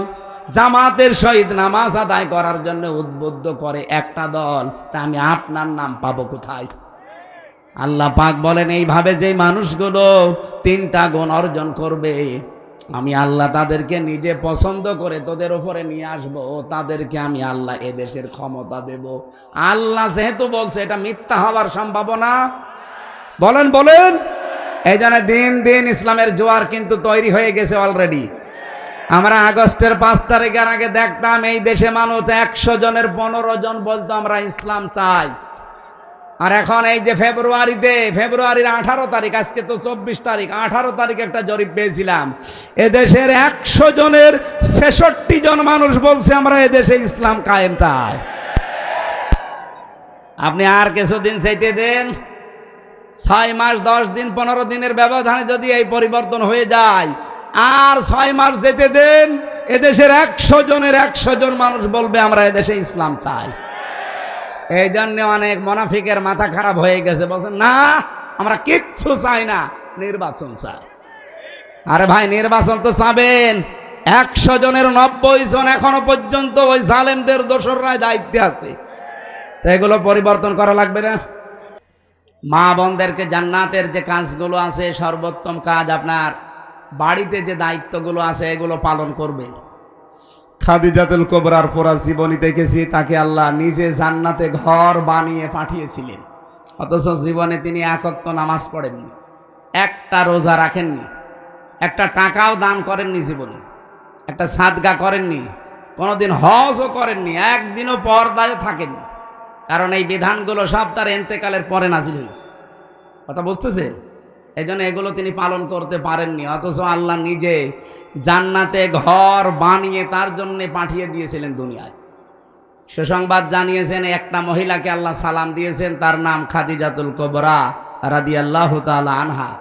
জামাতের সহিত নামাজ আদায় করার জন্য উদ্বুদ্ধ করে একটা দল, তা আমি আপনার নাম পাবো কোথায়? আল্লাহ পাক বলেন এইভাবে যে মানুষগুলো তিনটা গুণ অর্জন করবে, আমি আল্লাহ তাদেরকে নিজে পছন্দ করে তোদের উপরে নিয়ে আসবো, তাদেরকে আমি আল্লাহ এদেশের ক্ষমতা দেব। আল্লাহ যেহেতু বলছে, এটা মিথ্যা হওয়ার সম্ভাবনা বলেন বলেন। এই জন্য দিন দিন ইসলামের জোয়ার কিন্তু তৈরি হয়ে গেছে অলরেডি। আমরা আগস্টের 5 তারিখের আগে দেখতাম এই দেশে মানুষ 100 জনের 15 জন বলতো আমরা ইসলাম চাই। আর এখন এই যে ফেব্রুয়ারির 18 তারিখ, আজকে তো 24 তারিখ, 18 তারিখ একটা জরিপ পেয়েছিলাম, এদেশের 100 জনের 66 জন মানুষ বলছে আমরা এদেশে ইসলাম কায়েম চাই। আপনি আর কিছুদিন চাইতে দেন, 6 মাস 10 দিন 15 দিনের ব্যবধানে যদি এই পরিবর্তন হয়ে যায়, আর 6 মাস যেতে দেন, এদেশের 100 জনের 100 জন মানুষ বলবে আমরা এদেশে ইসলাম চাই। এই জন্য অনেক মুনাফিকের মাথা খারাপ হয়ে গেছে, বলছেন না আমরা কিচ্ছু চাই না, নির্বাচন চাই। আরে ভাই, নির্বাচন তো চাবেন, 100 জনের 90 জন এখনো পর্যন্ত ওই জালেমদের দোসররাই দায়িত্বে আছে। এগুলো পরিবর্তন করা লাগবে না? মা বোনদেরকে জান্নাতের যে কাজগুলো আছে, সর্বোত্তম কাজ আপনার বাড়িতে যে দায়িত্বগুলো আছে এগুলো পালন করবেন। খাদিজাতুল কুবরার পুরা জীবনী দেখেছি, তাকে আল্লাহ নিজে জান্নাতে ঘর বানিয়ে পাঠিয়েছিলেন, অথচ জীবনে তিনি এক ওয়াক্ত নামাজ পড়েননি, একটা রোজা রাখেননি, একটা টাকাও দান করেননি, জীবনে একটা সাদগা করেননি, কোনোদিন হজও করেননি, একদিনও পর্দায় থাকেননি। কারণ এই বিধানগুলো সব তার ইন্তেকালের পরে নাজিল হয়েছে। কথা বুঝতেছেন? এই জন্য এগুলো তিনি পালন করতে পারেননি, অথচ আল্লাহ নিজে জান্নাতে ঘর বানিয়ে তার জন্য পাঠিয়ে দিয়েছিলেন দুনিয়ায়। সুসংবাদ জানিয়েছেন, একটা মহিলাকে আল্লাহ সালাম দিয়েছেন, তার নাম খাদিজাতুল কুবরা রাদিয়াল্লাহু তাআলা আনহা।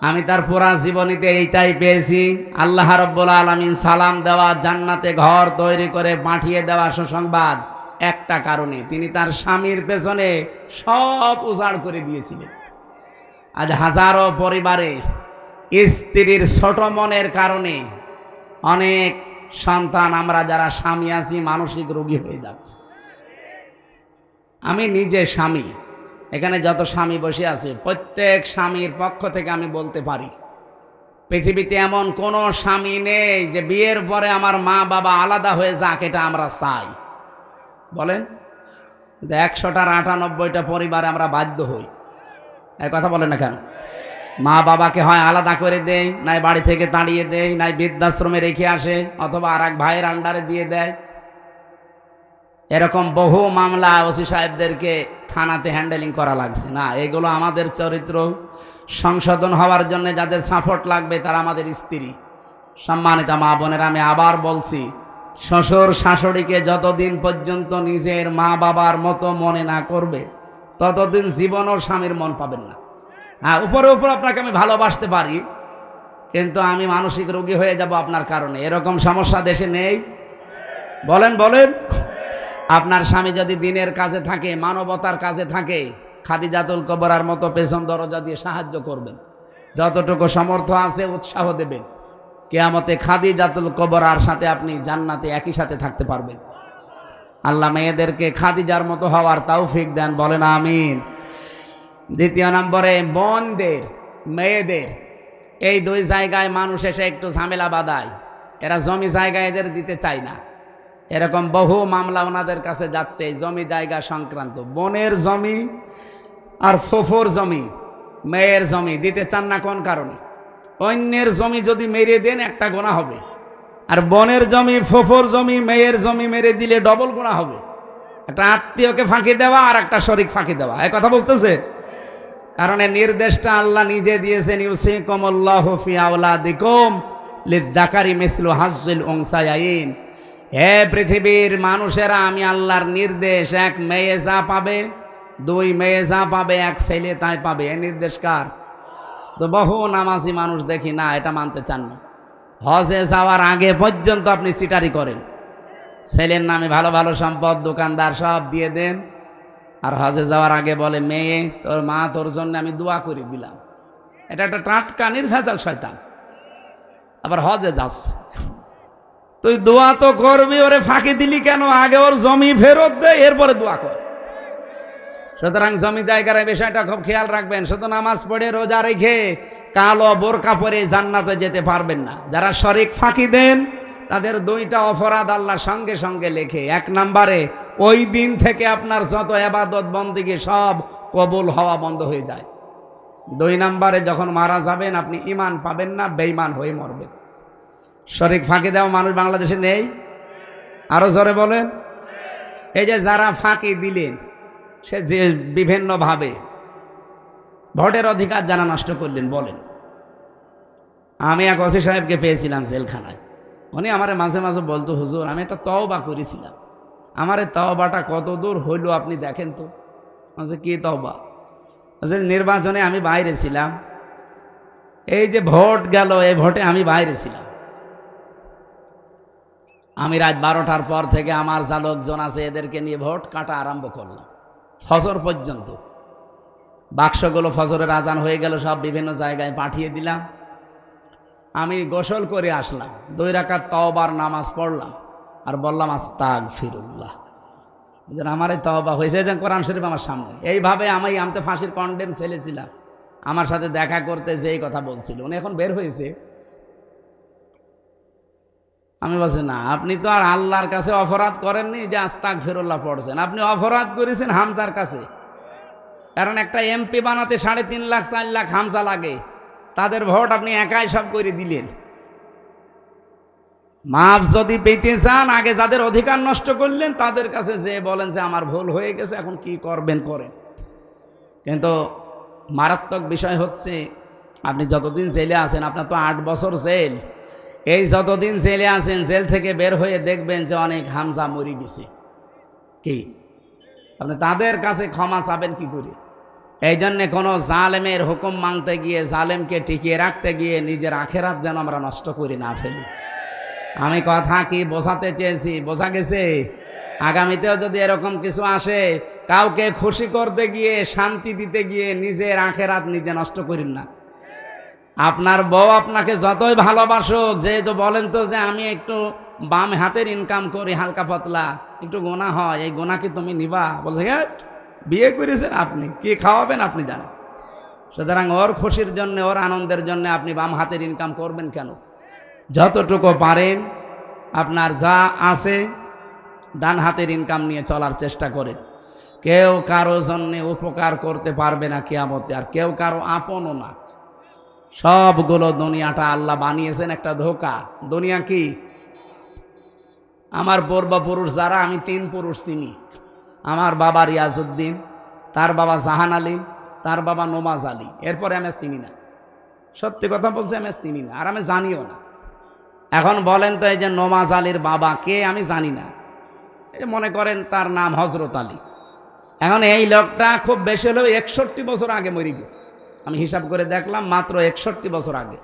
আমি তার পুরা জীবনীতে এইটাই পেয়েছি, আল্লাহ রাব্বুল আলামিন সালাম দেওয়া, জান্নাতে ঘর তৈরি করে পাঠিয়ে দেওয়া সুসংবাদ একটা কারণে, তিনি তার স্বামীর পেছনে সব উজাড় করে দিয়েছিলেন। আজ হাজারো পরিবারে স্ত্রীর ছোট মনের কারণে অনেক সন্তান, আমরা যারা স্বামী আছি, মানসিক রোগী হয়ে যাচ্ছে। আমি নিজে স্বামী, এখানে যত স্বামী বসে আছে প্রত্যেক স্বামীর পক্ষ থেকে আমি বলতে পারি, পৃথিবীতে এমন কোনো স্বামী নেই যে বিয়ের পরে আমার মা বাবা আলাদা হয়ে যাক এটা আমরা চাই। বলেন, 100টার 98টা পরিবারে আমরা বাধ্য হই। এই কথা বলেন না কেন? মা বাবাকে হয় আলাদা করে দেয়, নাই বাড়ি থেকে তাড়িয়ে দেয়, নাই বৃদ্ধাশ্রমে রেখে আসে, অথবা আর এক ভাইয়ের আন্ডারে দিয়ে দেয়। এরকম বহু মামলা ওসি সাহেবদেরকে থানাতে হ্যান্ডেলিং করা লাগছে। না, এগুলো আমাদের চরিত্র সংশোধন হওয়ার জন্য যাদের সাপোর্ট লাগবে তারা আমাদের স্ত্রী। সম্মানিত মা বোনেরা, আমি আবার বলছি, শ্বশুর শাশুড়িকে যতদিন পর্যন্ত নিজের মা বাবার মতো মনে না করবে ততদিন জীবনও স্বামীর মন পাবেন না। হ্যাঁ, উপরে উপরে আপনাকে আমি ভালোবাসতে পারি, কিন্তু আমি মানসিক রোগী হয়ে যাব আপনার কারণে। এরকম সমস্যা দেশে নেই? বলেন বলেন। আপনার স্বামী যদি দিনের কাজে থাকে, মানবতার কাজে থাকে, খাদিজাতুল কুবরার মতো পেছন দরজা দিয়ে সাহায্য করবেন, যতটুকু সামর্থ্য আছে উৎসাহ দেবেন। কিয়ামতে খাদিজাতুল কুবরার সাথে আপনি জান্নাতে একই সাথে থাকতে পারবেন। আল্লাহ মেয়েদেরকে খাদিজার মতো হওয়ার তৌফিক দেন, বলেন আমিন। দ্বিতীয় নম্বরে, বোনদের, মেয়েদের, এই দুই জায়গায় মানুষ এসে একটু ঝামেলা বাঁধায়। এরা জমি জায়গা এদের দিতে চায় না, এরকম বহু মামলা ওনাদের কাছে যাচ্ছে এই জমি জায়গা সংক্রান্ত। বোনের জমি আর ফুফুর জমি, মেয়ের জমি দিতে চান না কোন কারণে? অন্যের জমি যদি মেরে দেন একটা গুনাহ হবে, আর বোনের জমি, ফুফুর জমি, মেয়ের জমি মেরে দিলে ডবল গুনাহ হবে। একটা আত্মীয়কে ফাঁকি দেওয়া আর একটা শরীক ফাঁকি দেওয়া। এই কথা বুঝতেছে? কারণ এই নির্দেশটা আল্লাহ নিজে দিয়েছেন, ইউসিকুমুল্লাহু ফি আওলাদিকুম লিয-যাকারি মিসলু হাজ্জিল উনসায়াইন। হে পৃথিবীর মানুষেরা, আমি আল্লাহর নির্দেশ, এক মেয়ে যা পাবে, দুই মেয়ে যা পাবে, এক ছেলে তাই পাবে। এই নির্দেশ কার? তো বহু নামাজি মানুষ দেখি না, এটা মানতে চান না। হজে যাওয়ার আগে পর্যন্ত আপনি চিটারি করেন, ছেলের নামে ভালো ভালো সম্পদ, দোকানদার সব দিয়ে দেন, আর হজে যাওয়ার আগে বলে, মেয়ে তোর মা তোর জন্য আমি দোয়া করে দিলাম। এটা একটা টাটকা নির্ভেজাল শয়তান, আবার হজে যাচ্ছে। তুই দোয়া তো করবি, ওরে ফাঁকি দিলি কেন? আগে ওর জমি ফেরত দে, এরপরে দোয়া কর। সুতরাং জমি জায়গার এই বিষয়টা খুব খেয়াল রাখবেন। শুধু নামাজ পড়ে রোজা রেখে কালো বোরকা পরে জান্নাতে যেতে পারবেন না। যারা শরিক ফাঁকি দেন তাদের দুইটা অপরাধ আল্লাহ সঙ্গে সঙ্গে লেখে। এক নম্বরে, ওই দিন থেকে আপনার যত ইবাদত বন্দেগী সব কবুল হওয়া বন্ধ হয়ে যায়। দুই নম্বরে, যখন মারা যাবেন আপনি ঈমান পাবেন না, বেঈমান হয়ে মরবেন। শরিক ফাঁকি দেওয়া মানুষ বাংলাদেশে নেই? আরো জোরে বলেন। এই যে যারা ফাঁকি দিলেন, সে যে বিভিন্নভাবে ভোটের অধিকার যারা নষ্ট করলেন, বলেন। আমি এক ওসি সাহেবকে পেয়েছিলাম জেলখানায়। উনি আমার মাঝে মাঝে বলতো, হুজুর আমি একটা তওবা করেছিলাম, আমার এই তওবাটা কত দূর হইল আপনি দেখেন তো। বলছে, কি তওবা? বলছে, নির্বাচনে আমি বাইরে ছিলাম, এই যে ভোট গেল, এই ভোটে আমি বাইরে ছিলাম। আমি রাত 12টার পর থেকে আমার যা লোকজন আছে এদেরকে নিয়ে ভোট কাটা আরম্ভ করলাম ফজর পর্যন্ত। বাক্সগুলো ফজরের আজান হয়ে গেল, সব বিভিন্ন জায়গায় পাঠিয়ে দিলাম। আমি গোসল করে আসলাম, 2 রাকাত তওবার নামাজ পড়লাম আর বললাম আস্তাগফিরুল্লাহ। আমার এই তওবা হয়েছে, যে কোরআন শরীফ আমার সামনে। এইভাবে আমি আমতে ফাঁসির কন্ডেম ছেলেছিলাম, আমার সাথে দেখা করতে যেই কথা বলছিল, উনি এখন বের হয়েছে। আমি বলছি, না আপনি তো আর আল্লাহর কাছে অপরাধ করেননি যে আস্তাগফিরুল্লাহ পড়ছেন, আপনি অপরাধ করেছেন হামজার কাছে। কারণ একটা এমপি বানাতে 3.5 লাখ 4 লাখ হামজা লাগে, তাদের ভোট আপনি একাই সব করে দিলেন। মাপ যদি পেতে চান, আগে যাদের অধিকার নষ্ট করলেন তাদের কাছে যে বলেন যে আমার ভুল হয়ে গেছে, এখন কি করবেন করেন। কিন্তু মারাত্মক বিষয় হচ্ছে, আপনি যতদিন জেলে আছেন, আপনার তো 8 বছর জেল, এই যতদিন জেলে আছেন, জেল থেকে বের হয়ে দেখবেন যে অনেক হামজা মরে গেছে। কি আপনি তাদের কাছে ক্ষমা চাবেন কি করে? এই জন্যে কোনো জালেমের হুকুম মানতে গিয়ে, জালেমকে টিকিয়ে রাখতে গিয়ে নিজের আখেরাত যেন আমরা নষ্ট করে না ফেলি। আমি কথা কি বোঝাতে চেয়েছি? বোঝা গেছে? আগামীতেও যদি এরকম কিছু আসে, কাউকে খুশি করতে গিয়ে, শান্তি দিতে গিয়ে নিজের আখেরাত নিজে নষ্ট করেন না। আপনার বউ আপনাকে যতই ভালোবাসুক, যে বলেন তো যে আমি একটু বাম হাতের ইনকাম করি, হালকা পাতলা একটু গোনা হয়, এই গোনা কি তুমি নিবা? বলছে, বিয়ে করেছেন আপনি, কি খাওয়াবেন আপনি জানেন। সুতরাং ওর খুশির জন্য, ওর আনন্দের জন্য আপনি বাম হাতের ইনকাম করবেন কেন? যতটুকু পারেন আপনার যা আছে ডান হাতের ইনকাম নিয়ে চলার চেষ্টা করেন। কেউ কারো জন্য উপকার করতে পারবে না কিয়ামতে, আর কেউ কারো আপনও না। সবগুলো দুনিয়াটা আল্লাহ বানিয়েছেন একটা ধোঁকা। দুনিয়া কি? আমার পূর্বপুরুষ যারা, আমি 3 পুরুষ চিনি। আমার বাবা রিয়াজউদ্দিন, তার বাবা জাহান আলী, তার বাবা নমাজ আলী, এরপরে আমি চিনি না। সত্যি কথা বলছি, আমি চিনি না, আর আমি জানিও না। এখন বলেন তো, এই যে নমাজ আলীর বাবা কে? আমি জানি না। এই মনে করেন তার নাম হজরত আলী। এখন এই লোকটা খুব বেশি হলেও 61 বছর আগে মরে গেছে। আমি হিসাব করে দেখলাম, মাত্র 61 বছর আগে।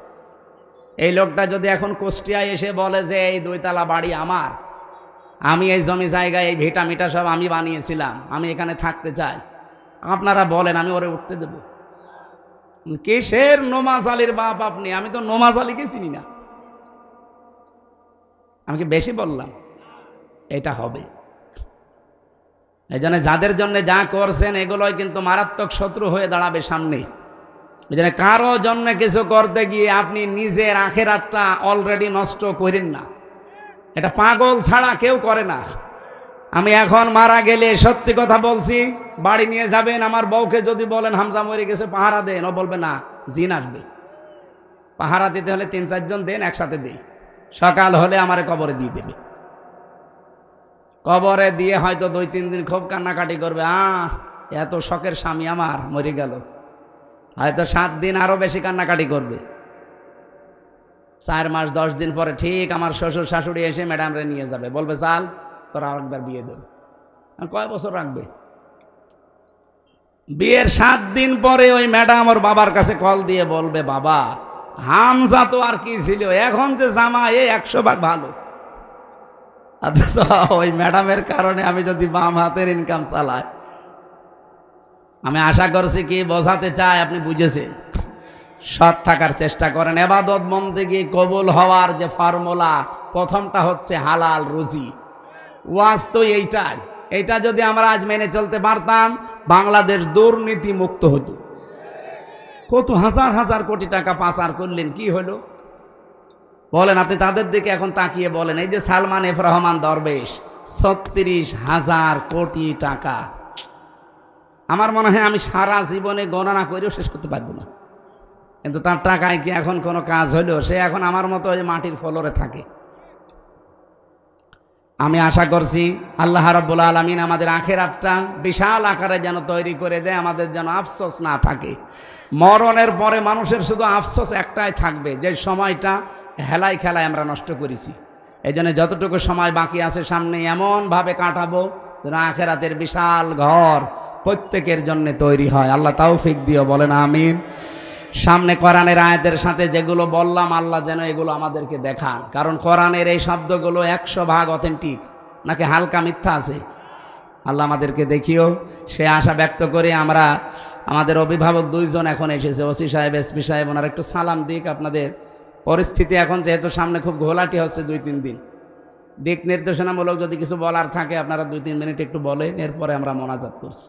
এই লোকটা যদি এখন কুষ্টিয়ায় এসে বলে যে এই 2 তলা বাড়ি আমার, আমি এই জমি জায়গায় এই ভিটা মিটা সব আমি বানিয়েছিলাম, আমি এখানে থাকতে চাই, আপনারা বলেন আমি ওরে উঠতে দেব? কিসের নমাজ আলীর বাপ আপনি? আমি তো নমাজ আলীকে চিনি না। আমি কি বেশি বললাম? এটা হবে। এই জন্য যাদের জন্য যা করছেন এগুলোই কিন্তু মারাত্মক শত্রু হয়ে দাঁড়াবে সামনে। এই জন্য কারো জন্য কিছু করতে গিয়ে আপনি নিজের আখেরাতটা অলরেডি নষ্ট করেন না। এটা পাগল ছাড়া কেউ করে না। আমি এখন মারা গেলে, সত্যি কথা বলছি, বাড়ি নিয়ে যাবেন, আমার বউকে যদি বলেন হামজা মরে গেছে পাহারা দেন, ও বলবে না, জিন আসবে। পাহারা দিতে হলে 3-4 জন দেন, একসাথে দেই। সকাল হলে আমারে কবরে দিয়ে দেবে। কবরে দিয়ে হয়তো 2-3 দিন খুব কান্নাকাটি করবে, এত শখের স্বামী আমার মরে গেল। হয়তো 7 দিন আরো বেশি কান্নাকাটি করবে। 4 মাস 10 দিন পরে ঠিক আমার শ্বশুর শাশুড়ি এসে ম্যাডামরে নিয়ে যাবে, বলবে চাল তোরা আরেকবার বিয়ে দেবে। কয় বছর রাখবে? বিয়ের 7 দিন পরে ওই ম্যাডাম ওর বাবার কাছে কল দিয়ে বলবে, বাবা হামজা তো আর কি ছিল, এখন যে জামা এ 100 ভাগ ভালো। অথচ ওই ম্যাডামের কারণে আমি যদি বাম হাতের ইনকাম চালাই। আমি আশা করছি কি বোঝাতে চাই আপনি বুঝেছেন। সৎ থাকার চেষ্টা করেন। ইবাদত বন্দেগী কবুল হওয়ার যে ফর্মুলা, প্রথমটা হচ্ছে হালাল রুজি। ওয়াজ তো এইটাই। এটা যদি আমরা আজ মেনে চলতে পারতাম, বাংলাদেশ দুর্নীতি মুক্ত হতো। কত হাজার হাজার কোটি টাকা পাচার করলেন, কি হলো বলেন? আপনি তাদের দিকে এখন তাকিয়ে বলেন, এই যে সালমান এফ রহমান দরবেশ, 36,000 কোটি টাকা। আমার মনে হয় আমি সারা জীবনে গণনা করেও শেষ করতে পারবো না। কিন্তু তার টাকায় কি এখন কোনো কাজ হলো? সে এখন আমার মতো ওই মাটির ফ্লোরে থাকে। আমি আশা করছি আল্লাহ রাব্বুল আলামিন আমাদের আখিরাতটা বিশাল আকারে যেন তৈরি করে দেয়, আমাদের যেন আফসোস না থাকে। মরণের পরে মানুষের শুধু আফসোস একটাই থাকবে, যে সময়টা হেলায় খেলায় আমরা নষ্ট করেছি। এই জন্য যতটুকু সময় বাকি আছে সামনে এমনভাবে কাটাবো যেন আখিরাতের বিশাল ঘর প্রত্যেকের জন্য তৈরি হয়। আল্লাহ তৌফিক দিও, বলেন আমিন। সামনে কোরআনের আয়াতের সাথে যেগুলো বললাম, আল্লাহ যেন এগুলো আমাদেরকে দেখান। কারণ কোরআনের এই শব্দগুলো 100% অথেন্টিক, নাকি হালকা মিথ্যা আছে? আল্লাহ আমাদেরকে দেখিও, সে আশা ব্যক্ত করে আমরা, আমাদের অভিভাবক 2 জন এখন এসেছে, ওসি সাহেব, এসপি সাহেব, ওনার একটু সালাম দিক। আপনাদের পরিস্থিতি এখন যেহেতু সামনে খুব ঘোলাটি হচ্ছে 2-3 দিন, দিক নির্দেশনামূলক যদি কিছু বলার থাকে আপনারা 2-3 মিনিট একটু বলেন, এরপরে আমরা মোনাজাত করছি।